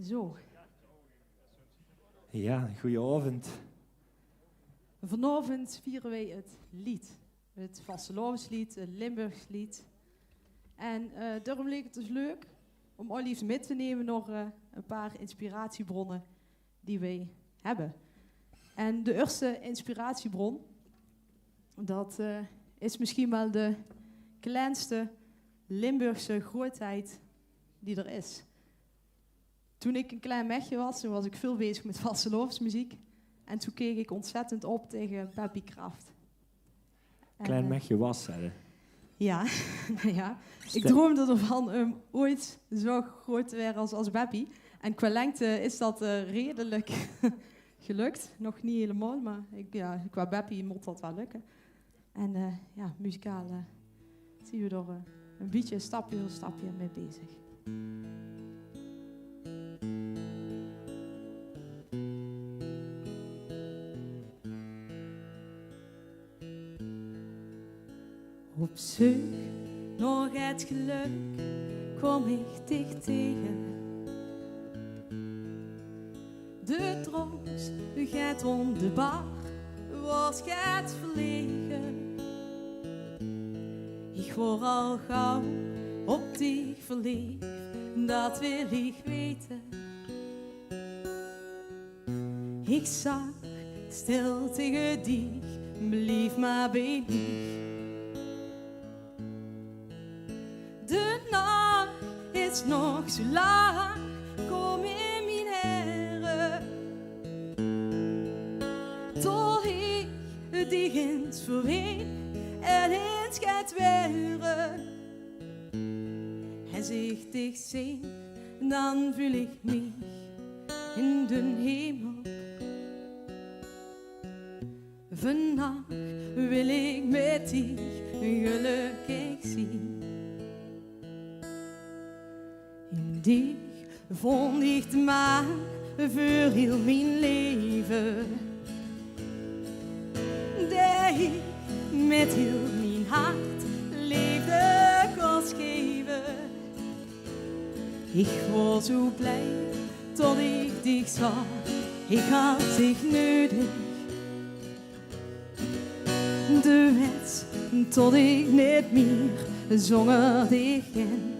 Speaker 10: Zo,
Speaker 9: Ja, goedenavond.
Speaker 10: vanavond vieren wij het lied. Het vastelovenslied, het Limburgs lied. En daarom leek het dus leuk om al liefst mee te nemen nog een paar inspiratiebronnen die wij hebben. En de eerste inspiratiebron, dat is misschien wel de kleinste Limburgse grootheid die er is. Toen ik een klein mechje was, toen was ik veel bezig met vastelovensmuziek. En toen keek ik ontzettend op tegen Beppie Kraft.
Speaker 9: Klein mechje was, hè.
Speaker 10: Ja, ja. Ik droomde ervan om ooit zo groot te worden als Beppie. En qua lengte is dat redelijk gelukt. Nog niet helemaal, maar qua Beppie moet dat wel lukken. En muzikaal zien we er een beetje stapje voor stapje mee bezig. Op zoek naar het geluk kwam ik dicht tegen. De troost gaat om de bar, was gaat verlegen. Ik word al gauw op dich verliefd, dat wil ik weten. Ik zag stil tegen dich, blief maar bij dich. De nacht is nog zo lang, kom in mijn heren. Tot ik dich eens verweet en eens gaat weren. En zich dich zien, dan voel ik mich in de hemel. Vannacht wil ik met dich gelukkig zien. In dich vond ik de maan voor heel mijn leven. Dat ik met heel mijn hart liefde kon geven. Ik was zo blij tot ik dich zag. Ik had dich nodig. De wens tot ik niet meer zonder dich in.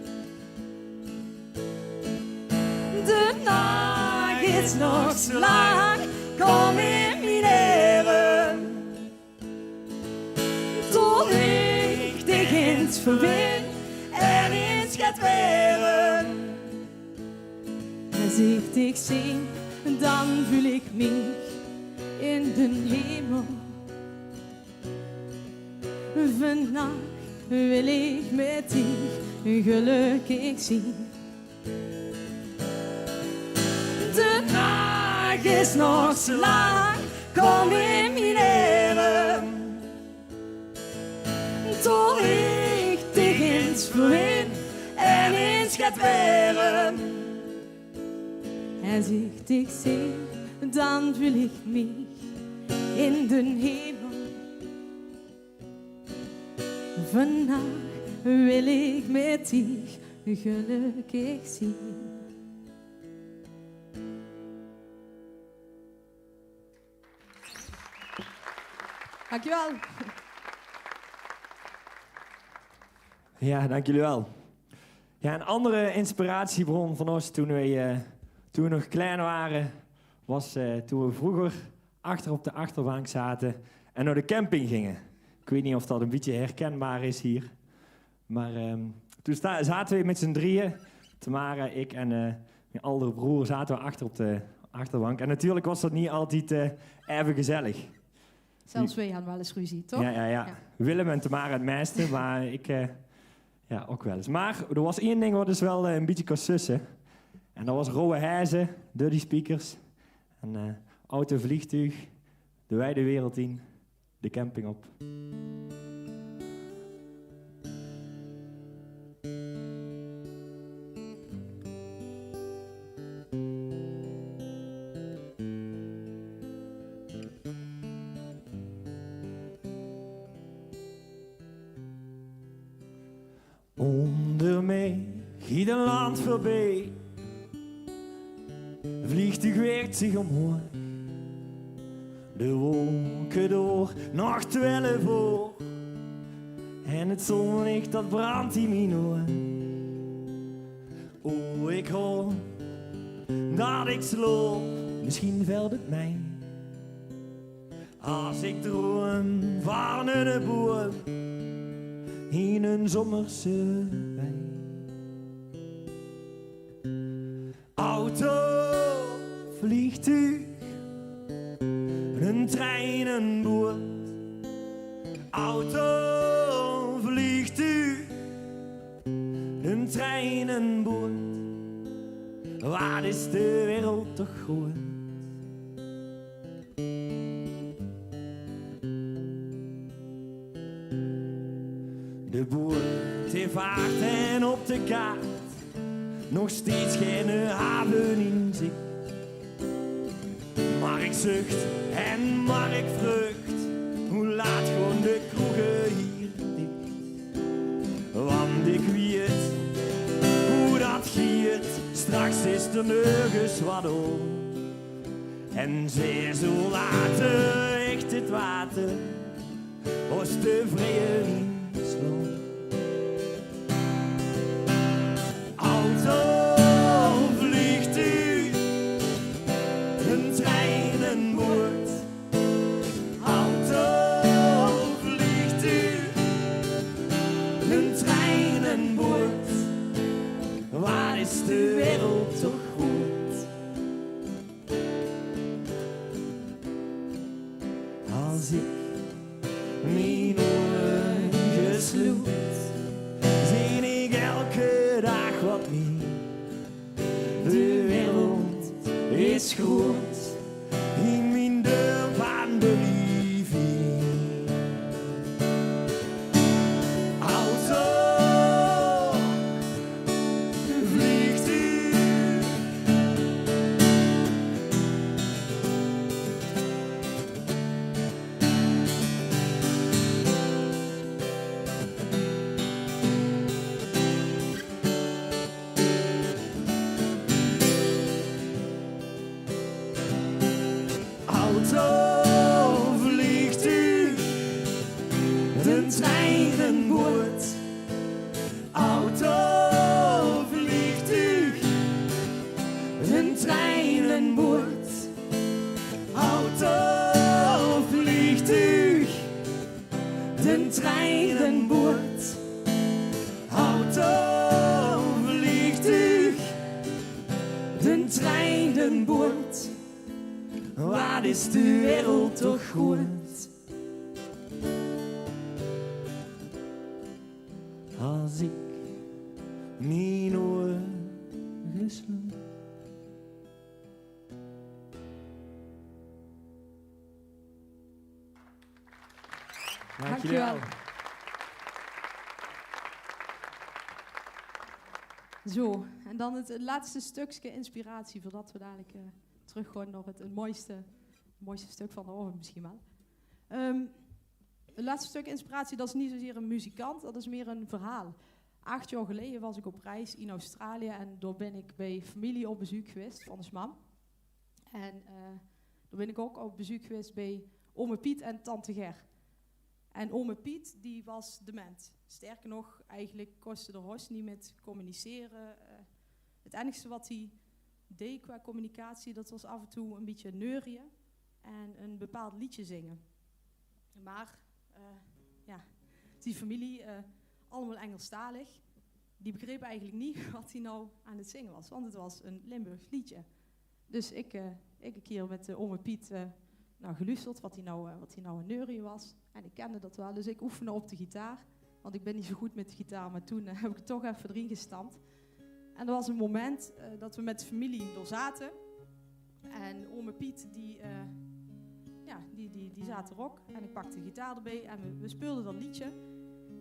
Speaker 10: De nacht is nog zo lang, kom in mijn heren. Tot ik dich eens verwin en eens gaat weren. Als ik dich zie, dan voel ik mich in de hemel. Vannacht wil ik met dich gelukkig zien. De nacht is nog zo lang, kom in mijn heren. Tot ik dich eens verwin en eens gaat weren. Als ik dich zie,
Speaker 8: dann fühl ich mich in den Himmel. Vandaag wil ik met dich gelukkig zien.
Speaker 10: Dankjewel.
Speaker 9: Ja, dank jullie wel. Ja, een andere inspiratiebron van ons toen we nog klein waren, was toen we vroeger achter op de achterbank zaten en naar de camping gingen. Ik weet niet of dat een beetje herkenbaar is hier. Maar toen zaten we met z'n drieën, Tamara, ik en mijn oudere broer, zaten we achter op de achterbank. En natuurlijk was dat niet altijd even gezellig.
Speaker 10: Zelfs wij hadden wel eens ruzie, toch?
Speaker 9: Ja. Willem en Tamara het meeste, maar ik ook wel eens. Maar er was één ding wat dus wel een beetje kon sussen. En dat was rauwe hijzen, dirty speakers, een auto, vliegtuig, de wijde wereld in, de camping op. Onder mij giet een land voorbij, vliegtuig weert zich omhoog, de wolken door, nog 12 voor, en het zonlicht dat brandt in mijn ogen. Oh, ik hoor dat ik sloop, misschien velt het mij, als ik droom van een boom in een zomerse wei. Auto, vliegtuig, een trein, een boot. Auto, vliegtuig, een trein, een boot. Waar is de wereld toch groot? De boot heeft vaart en op de kaart nog steeds geen haven in zicht. Maar ik zucht en maar ik vrucht, hoe laat gewoon de kroegen hier dicht. Want ik weet hoe dat giet, straks is er nergens wat om. En zeer zo later echt het water, als de vrije in sloot. Auto, vliegtuig, een trein, een boot. Auto, vliegtuig, een trein, een boot. Waar is de wereld toch groot? Als ik mijn oren gesloten, zie ik elke dag wat meer. De wereld is groot in mijn deur van beleving. Auto, vliegtuig, auto, vliegtuig, een trein, een boot. Auto, vliegtuig, een trein, een boot. Auto, vliegtuig, een trein, een boot. Auto, vliegtuig, een trein, een boot. Waar is de wereld toch groot? Als ik mijn oren gesloten.
Speaker 10: Dankjewel. Zo, en dan het laatste stukje inspiratie voordat we dadelijk terug gewoon naar het mooiste stuk van de avond misschien wel. Het laatste stuk inspiratie, dat is niet zozeer een muzikant, dat is meer een verhaal. 8 jaar geleden was ik op reis in Australië en daar ben ik bij familie op bezoek geweest van de mam. En daar ben ik ook op bezoek geweest bij ome Piet en tante Ger. En ome Piet, die was dement. Sterker nog, eigenlijk kostte de host niet met communiceren. Het enige wat hij deed qua communicatie, dat was af en toe een beetje neurien en een bepaald liedje zingen. Maar, die familie, allemaal Engelstalig, die begreep eigenlijk niet wat hij nou aan het zingen was, want het was een Limburgs liedje. Dus ik een keer met ome Piet geluisterd wat hij nou een neurie was. En ik kende dat wel, dus ik oefende op de gitaar. Want ik ben niet zo goed met de gitaar, maar toen heb ik het toch even erin gestampt. En er was een moment dat we met de familie er zaten. En ome Piet, die zat er ook. En ik pakte de gitaar erbij en we speelden dat liedje.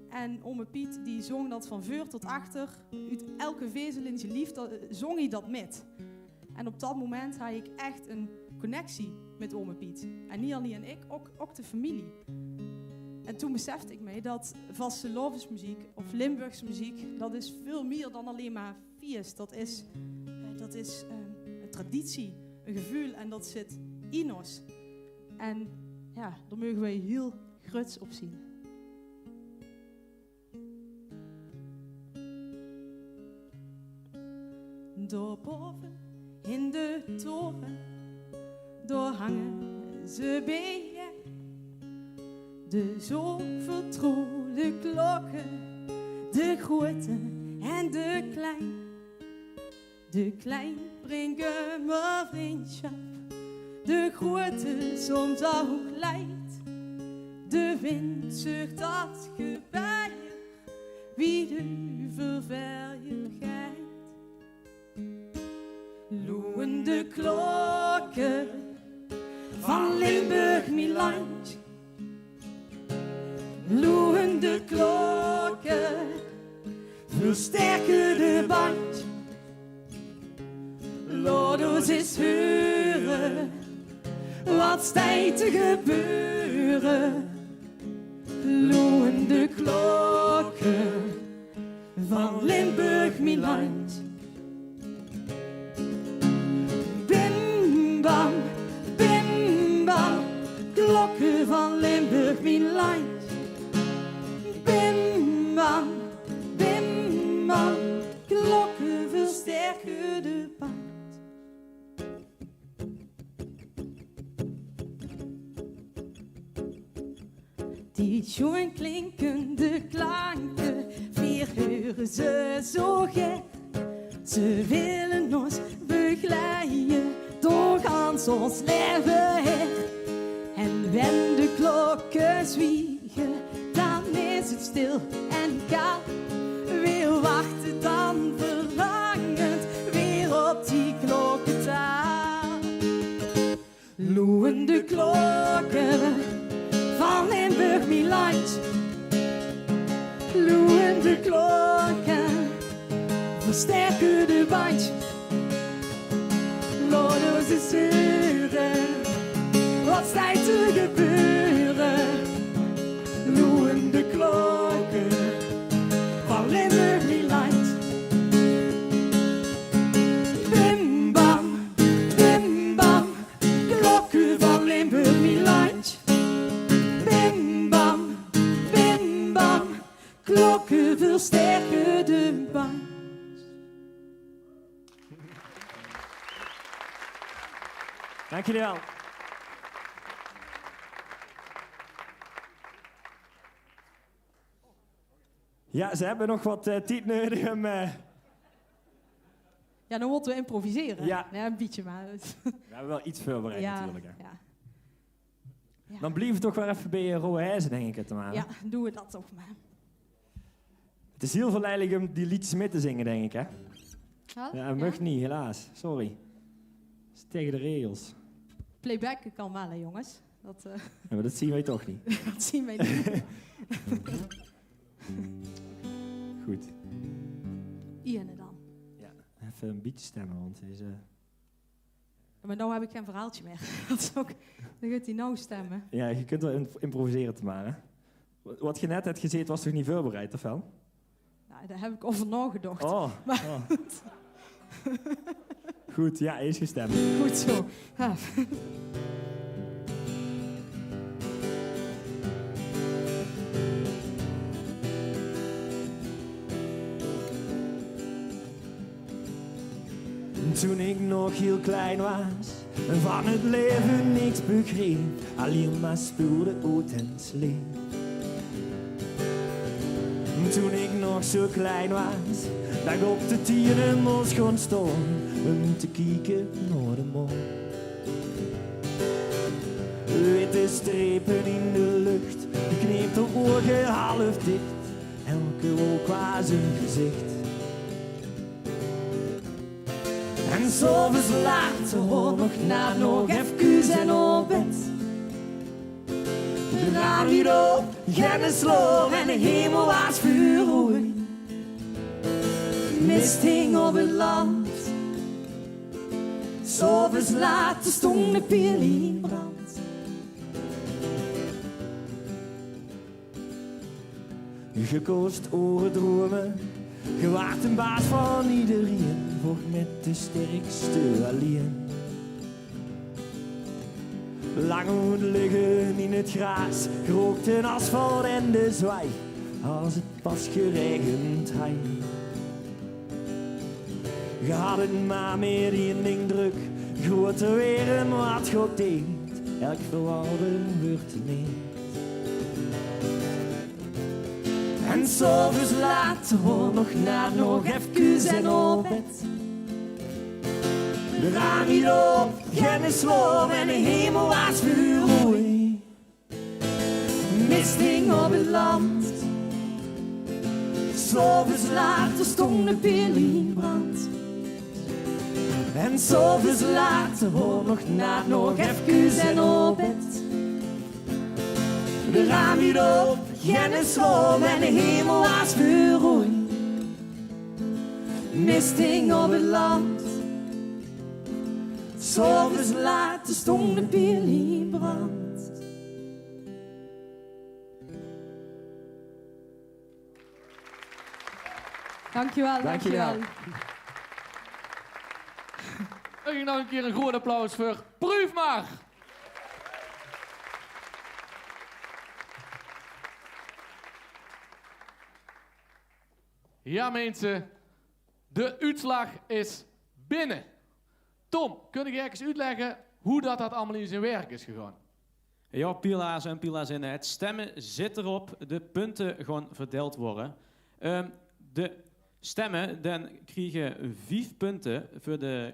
Speaker 10: En ome Piet, die zong dat van voor tot achter. Uit elke vezel in zijn lief, zong hij dat met. En op dat moment had ik echt een connectie met ome Piet. En niet alleen ik, ook de familie. En toen besefte ik mij dat vastelovensmuziek of Limburgse muziek, dat is veel meer dan alleen maar feest. Dat is een traditie, een gevoel en dat zit in ons. En ja, daar mogen wij heel gruts op zien. Daarboven in de toren, daar hangen ze bijen. De zo vertrouwde klokken, de grote en de klein. De klein brengen me vriendschap, de grote soms ook leidt. De wind zucht dat gebijen, wie de ververje geit. Loeiende klokken van Limburg, mijn land. Loeiende klokken versterken de band. Laat ons eens horen wat staat te gebeuren. Loeiende klokken van Limburg, mijn land. Bim bam, bim bam, klokken van Limburg, mijn land. Bim bam, bim bam, klokken versterken de band. Die schoon klinkende klanken, vier horen ze zo gek. Ze willen ons begeleiden, door gans ons leven her. En wenn de klokken zwiegen, dan is het stil en kaal. Weer wachten dan verlangend, weer op die klokkentaal. Loeiende klokken van Limburg, mijn land. Loeiende klokken versterken de band. Laat ons eens horen wat staat te gebeuren. Loeiende klokken van Limburg, mijn land. Bim bam, bim bam, klokken van Limburg, mijn land. Bim bam, bim bam, klokken versterken de band.
Speaker 11: Dank jullie wel. Ja, ze hebben nog wat tijd nodig om...
Speaker 10: Ja, dan moeten we improviseren.
Speaker 11: Ja.
Speaker 10: Ja, een beetje maar.
Speaker 11: We hebben wel iets voorbereid natuurlijk. Hè.
Speaker 10: Ja. Ja.
Speaker 11: Dan blijven we toch weer even bij Rode Huizen, denk ik het maar.
Speaker 10: Ja, doen we dat toch maar.
Speaker 11: Het is heel verleidelijk om die liedjes mee te zingen, denk ik, hè? Ja, dat mag niet, helaas. Sorry. Dat is tegen de regels.
Speaker 10: Playbacken kan wel, hè, jongens. Dat,
Speaker 11: Ja, maar dat zien wij toch niet.
Speaker 10: dat zien wij niet.
Speaker 11: Goed.
Speaker 10: Ian dan.
Speaker 11: Ja, even een beetje stemmen, want deze...
Speaker 10: Maar nou heb ik geen verhaaltje meer. Dat is ook, dan gaat hij nou stemmen.
Speaker 11: Ja, je kunt wel improviseren te maken. Wat je net hebt gezeten was toch niet voorbereid, of wel?
Speaker 10: Nou, daar heb ik over nagedacht.
Speaker 11: Oh. Goed, ja, hij is gestemd.
Speaker 10: Goed zo. Ja.
Speaker 11: Toen ik nog heel klein was en van het leven niks begreep, alleen maar speelde uit en sleep. Toen ik nog zo klein was, dat ik op de tieren moest gaan staan om te kijken naar de maan. Witte strepen in de lucht, je kneep de ogen half dicht, elke wolk was een gezicht. En s'avonds later hoor nog na nog even en op bed. De raam weer op, geen sloop en de hemel was vuurrooi. Mist hing op het land. S'avonds later stond de pil in brand. Je kost oren dromen, je waart een baas van iedereen. Vocht met de sterkste alleen. Lang moet liggen in het gras, gerookt in asfalt en de zwaai, als het pas geregend had. Je had het maar meer één ding druk, groter weer en wat God deed, elk verwarde wordt niet. En s'avonds later hoor nog na nog even en op bed. De raam niet op, geen sloop en de hemel was vuurrooi. Mist hing op het land. S'avonds later stond de pil in brand. En s'avonds later hoor nog na nog even en op bed. De raam niet op, geen sloop en de hemel was vuurrooi. Mist hing op het land. S'avonds later stond de pil in brand.
Speaker 10: Dankjewel, dankjewel.
Speaker 3: En nog een keer een groot applaus voor Proef maar! Ja mensen, de uitslag is binnen. Tom, kun je eens uitleggen hoe dat allemaal in zijn werk is gegaan?
Speaker 4: Ja, pilaars en pilaarzinnen. Het stemmen zit erop, de punten gaan verdeeld worden. De stemmen, dan krijgen 5 punten. Voor de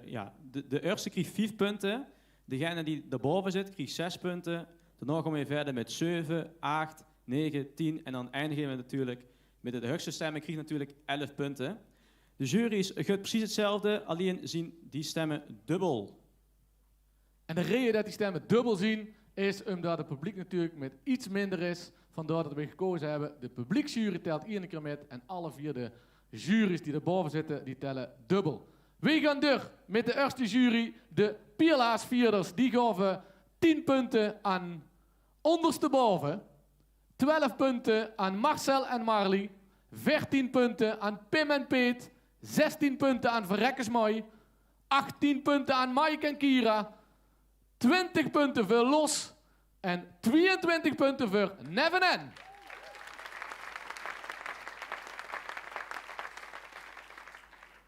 Speaker 4: eerste krijgt 5 punten. Degene die daarboven zit, krijgt 6 punten. Daarna gaan we verder met 7, 8, 9, 10. En dan eindigen we natuurlijk met de hoogste stemmen, krijgt natuurlijk 11 punten. De jury gaat precies hetzelfde, alleen zien die stemmen dubbel.
Speaker 3: En de reden dat die stemmen dubbel zien, is omdat het publiek natuurlijk met iets minder is. Vandaar dat we gekozen hebben, de publieksjury telt 1 keer met en alle 4 de juries die erboven zitten, die tellen dubbel. We gaan door met de eerste jury, de Pielaars-vierders. Die gaven 10 punten aan ondersteboven, 12 punten aan Marcel en Marley, 14 punten aan Pim en Peet, 16 punten aan Verrekkesmooi, 18 punten aan Mike en Kira, 20 punten voor Los en 22 punten voor Neven N.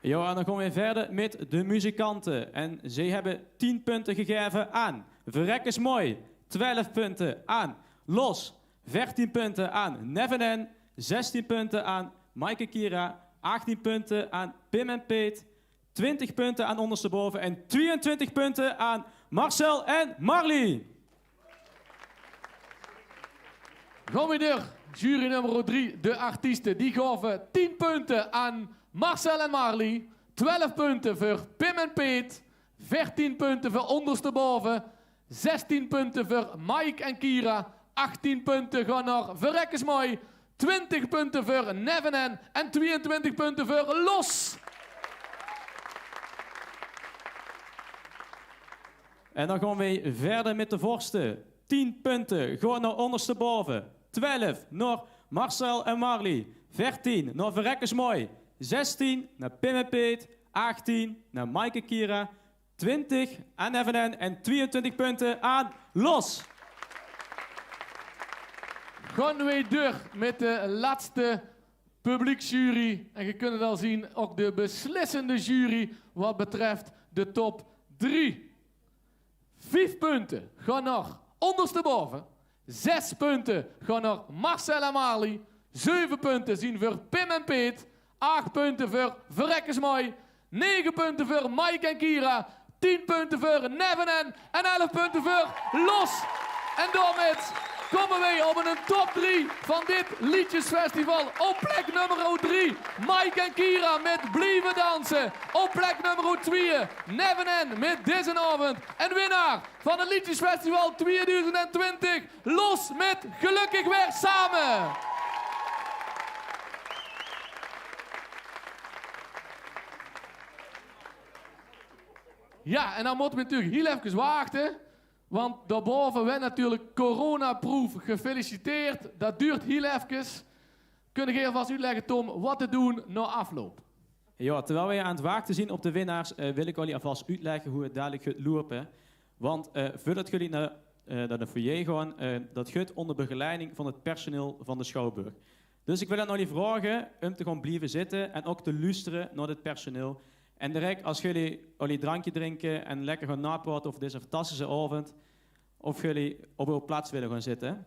Speaker 4: Ja, en dan gaan we verder met de muzikanten. En zij hebben 10 punten gegeven aan Verrekkesmooi, 12 punten aan Los, 14 punten aan Neven N, 16 punten aan Mike en Kira, 18 punten aan Pim en Peet, 20 punten aan ondersteboven en 22 punten aan Marcel en Marley.
Speaker 3: Gaan we door. Jury nummer 3, de artiesten. Die gaven 10 punten aan Marcel en Marley, 12 punten voor Pim en Peet, 14 punten voor ondersteboven, 16 punten voor Mike en Kira, 18 punten gaan naar Verrekkesmooi, 20 punten voor Neven N en 22 punten voor Los.
Speaker 4: En dan gaan we verder met de vorsten. 10 punten, gewoon naar ondersteboven. 12 naar Marcel en Marley. 14 naar Verrekkensmooi. 16 naar Pim en Peet. 18 naar Maaike en Kira. 20 aan FNN en 22 punten aan Los.
Speaker 3: Gaan we door met de laatste publieksjury. En je kunt het al zien, ook de beslissende jury wat betreft de top 3. 5 punten gaan naar ondersteboven. 6 punten gaan naar Marcel en Marley. 7 punten zien voor Pim en Peet. 8 punten voor Verrekkensmooi. 9 punten voor Maaike en Kira. 10 punten voor Neven en 11 punten voor Los. En daarmee komen wij op een top 3 van dit liedjesfestival. Op plek nummer 3, Maaike en Kira met Blijven Dansen. Op plek nummer 2, Neven met Deze Avond. En winnaar van het liedjesfestival 2020, Los met Gelukkig Weer Samen. Ja, en dan moeten we natuurlijk heel even wachten. Want daarboven werd natuurlijk coronaproof gefeliciteerd. Dat duurt heel even. Kun je alvast uitleggen, Tom, wat te doen na afloop?
Speaker 4: Ja, terwijl wij aan het wachten zien op de winnaars, wil ik jullie alvast uitleggen hoe het dadelijk gaat lopen. Want voordat jullie naar de foyer gaan, dat gaat onder begeleiding van het personeel van de Schouwburg. Dus ik wil aan jullie vragen om te gaan blijven zitten en ook te luisteren naar het personeel. En direct als jullie drankje drinken en lekker gaan napraten over deze fantastische avond, of jullie op uw plaats willen gaan zitten.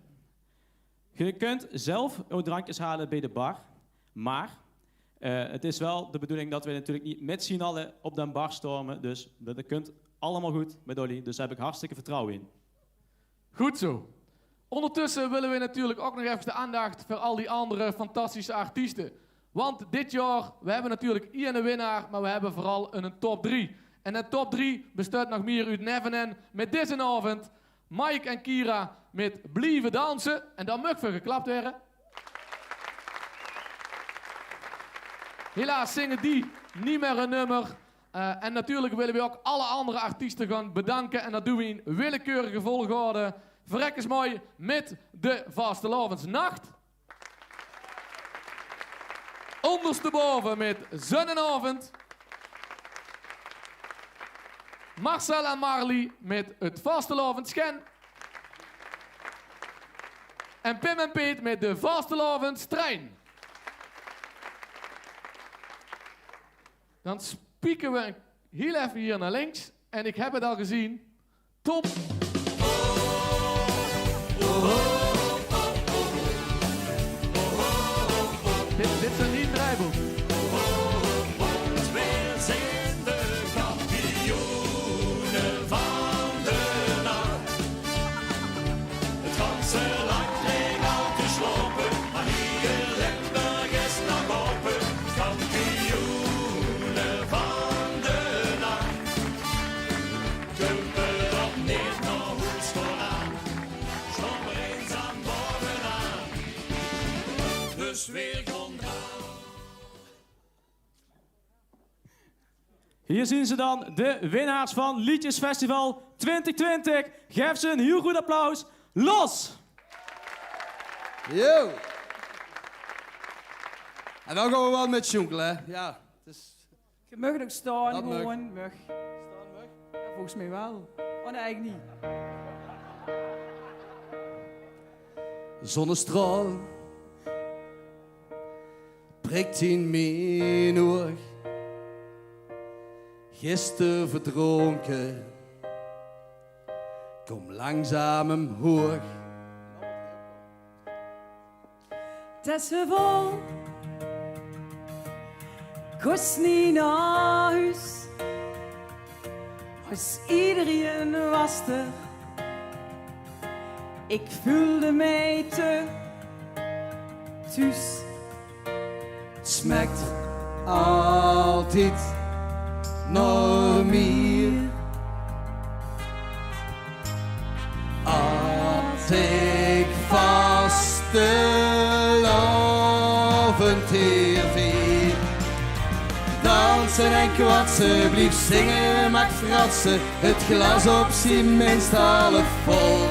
Speaker 4: Je kunt zelf uw drankjes halen bij de bar, maar het is wel de bedoeling dat we natuurlijk niet met z'n allen op de bar stormen, dus dat kunt allemaal goed met jullie, dus daar heb ik hartstikke vertrouwen in.
Speaker 3: Goed zo. Ondertussen willen we natuurlijk ook nog even de aandacht voor al die andere fantastische artiesten. Want dit jaar, we hebben natuurlijk één winnaar, maar we hebben vooral een top 3. En de top 3 bestaat nog meer uit Neven met Deze Avond, Maaike en Kira met Blijven Dansen. En dan mag voor geklapt worden. Helaas zingen die niet meer een nummer. En natuurlijk willen we ook alle andere artiesten gaan bedanken. En dat doen we in willekeurige volgorde. Verrekkensmooi met de Vastelavondsnacht. Ondersteboven met Zonnenavond. Marcel en Marley met het Vastelavondschen. En Pim en Peet met de Vastelavondstrein. Dan spieken we heel even hier naar links. En ik heb het al gezien. Tom. Dit is een niet draaiboek.
Speaker 5: We zijn de kampioenen van de nacht. Het ganse land leek al te slopen, maar hier Limburg is nog open. Kampioenen van de nacht. Kumpen op neer nog hoes vooraan. Stop er eens aan bovenaan. Dus weer grond.
Speaker 4: Hier zien ze dan de winnaars van Liedjesfestival 2020. Geef ze een heel goed applaus. Los!
Speaker 9: Yo! En dan gaan we wel met jonkelen, hè. Ja, het is...
Speaker 12: Je mag ook staan,
Speaker 9: Dat mag.
Speaker 12: gewoon. Mag. Ja, volgens mij wel. Oh nee, eigenlijk niet.
Speaker 9: Zonnestraal prikt in mijn oog. Gisteren verdronken, kom langzaam omhoog.
Speaker 11: Tesseval, kost niet naar huis. Als iedereen was er, ik voelde mij te thuis.
Speaker 9: Het smaakt altijd naar meer. Als ik vastelavond TV, dan dansen en kwatsen, blief zingen, maakt fratsen, het glas op zijn minst half vol.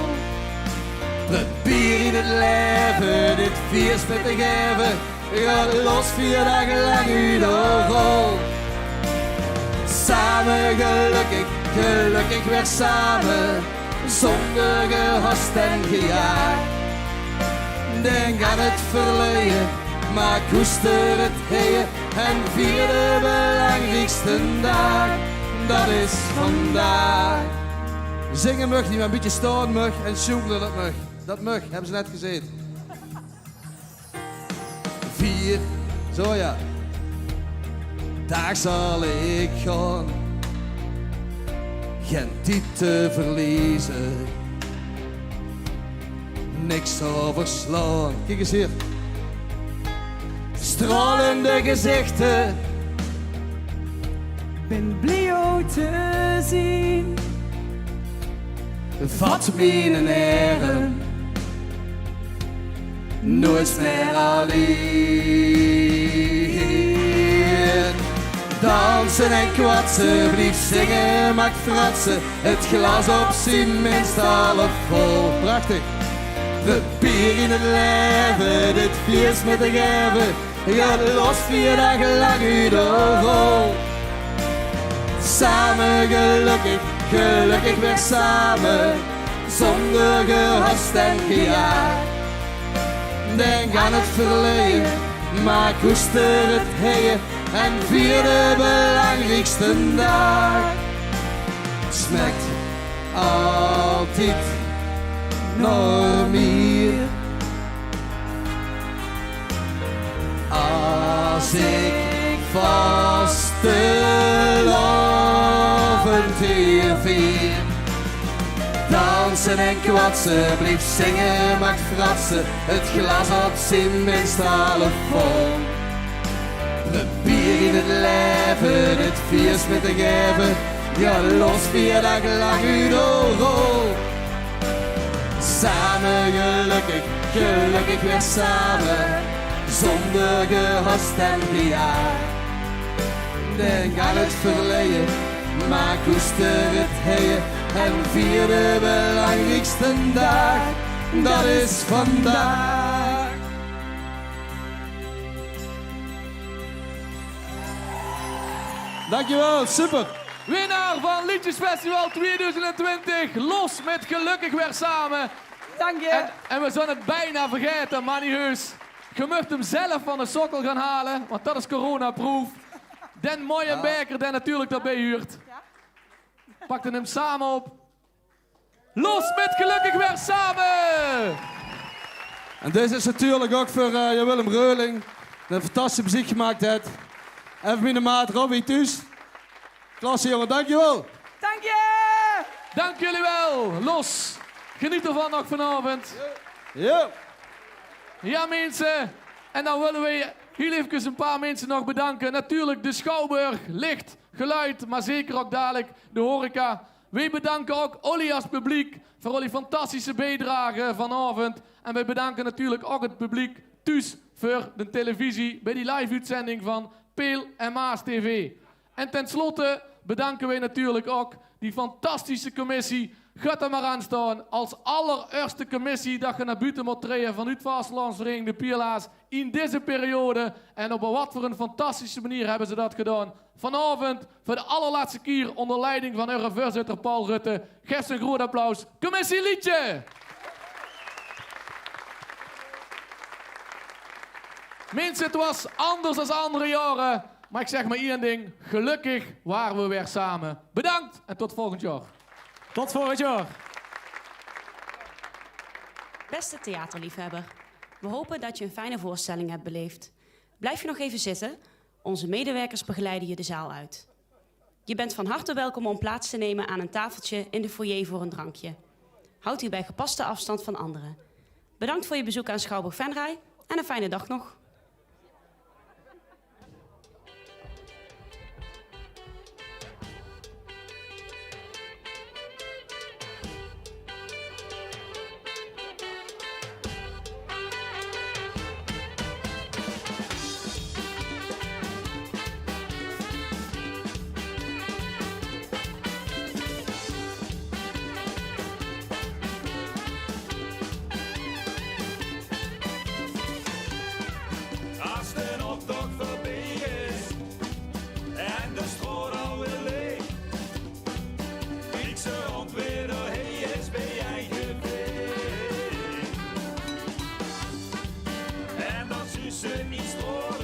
Speaker 9: Het bier in het leven, dit viers met de geven, gaat los 4 dagen lang uit de rol. Samen gelukkig, gelukkig weer samen, zonder gehast en gejaagd. Denk aan het verleden, maar koester het heden en vier de belangrijkste dag, dat is vandaag. Zingen mag niet, maar een beetje staan mag en sjoemelen dat mag. Dat mag, hebben ze net gezeten. 4, zo ja. Daar zal ik gaan, geen tijd te verliezen, niks overslaan. Kijk eens hier. Stralende gezichten.
Speaker 11: Ben blij jou te zien.
Speaker 9: Vat mijn heren, nooit meer alleen. Dansen en kwatsen, blief zingen, maakt fratsen, het glas op zijn minst half vol. Prachtig. De bier in het leven, dit viers met de geven, gaat los 4 dagen lang uit de rol. Samen gelukkig, gelukkig weer samen, zonder gehast en gejaagd. Denk aan het verleden, maar koester het heden en vier de belangrijkste dag. Smaakt altijd nog meer als ik vaste avontuur vier. Dansen en kwatsen, blief zingen, maakt fratsen, het glas op zijn minst half vol. De bier in het leven, het viers met de geven, ja los 4 dagen lang uit de rol. Samen gelukkig, gelukkig weer samen, zonder gehast en gejaagd. Denk aan het verleden, maar koester het heden en vier de belangrijkste dag, dat is vandaag. Dankjewel, super.
Speaker 3: Winnaar van Liedjesfestival 2020, Los met Gelukkig weer samen.
Speaker 12: Dank je.
Speaker 3: En we zijn het bijna vergeten, maar niet heus. Je mag hem zelf van de sokkel gaan halen, want dat is coronaproof. Den mooie beker, die natuurlijk daarbij huurt. Pakten hem samen op. Los met Gelukkig weer samen!
Speaker 9: En deze is natuurlijk ook voor Willem Reuling, die een fantastische muziek gemaakt heeft. En voor mijn maat Robbie thuis. Klasse jongen, dankjewel.
Speaker 12: Dank je.
Speaker 3: Dank jullie wel, Los. Geniet ervan nog vanavond.
Speaker 9: Ja.
Speaker 3: Ja mensen, en dan willen we heel even een paar mensen nog bedanken. Natuurlijk de Schouwburg, licht, geluid, maar zeker ook dadelijk de horeca. Wij bedanken ook Olly als publiek voor jullie fantastische bijdrage vanavond. En wij bedanken natuurlijk ook het publiek thuis voor de televisie bij die live-uitzending van Peel en Maas TV. En tenslotte bedanken wij natuurlijk ook die fantastische commissie. Gaat er maar aan staan als allereerste commissie dat je naar buiten moet treden vanuit Vastelandsvereniging de Pielaars in deze periode. En op wat voor een fantastische manier hebben ze dat gedaan. Vanavond voor de allerlaatste keer onder leiding van hun voorzitter Paul Rutte. Geef ze een groot applaus. Commissie Liedje! Mensen, het was anders dan andere jaren. Maar ik zeg maar één ding. Gelukkig waren we weer samen. Bedankt en tot volgend jaar.
Speaker 4: Tot volgend jaar.
Speaker 13: Beste theaterliefhebber, we hopen dat je een fijne voorstelling hebt beleefd. Blijf je nog even zitten. Onze medewerkers begeleiden je de zaal uit. Je bent van harte welkom om plaats te nemen aan een tafeltje in de foyer voor een drankje. Houd u bij gepaste afstand van anderen. Bedankt voor je bezoek aan Schouwburg Venray en een fijne dag nog.
Speaker 5: ze niet storen.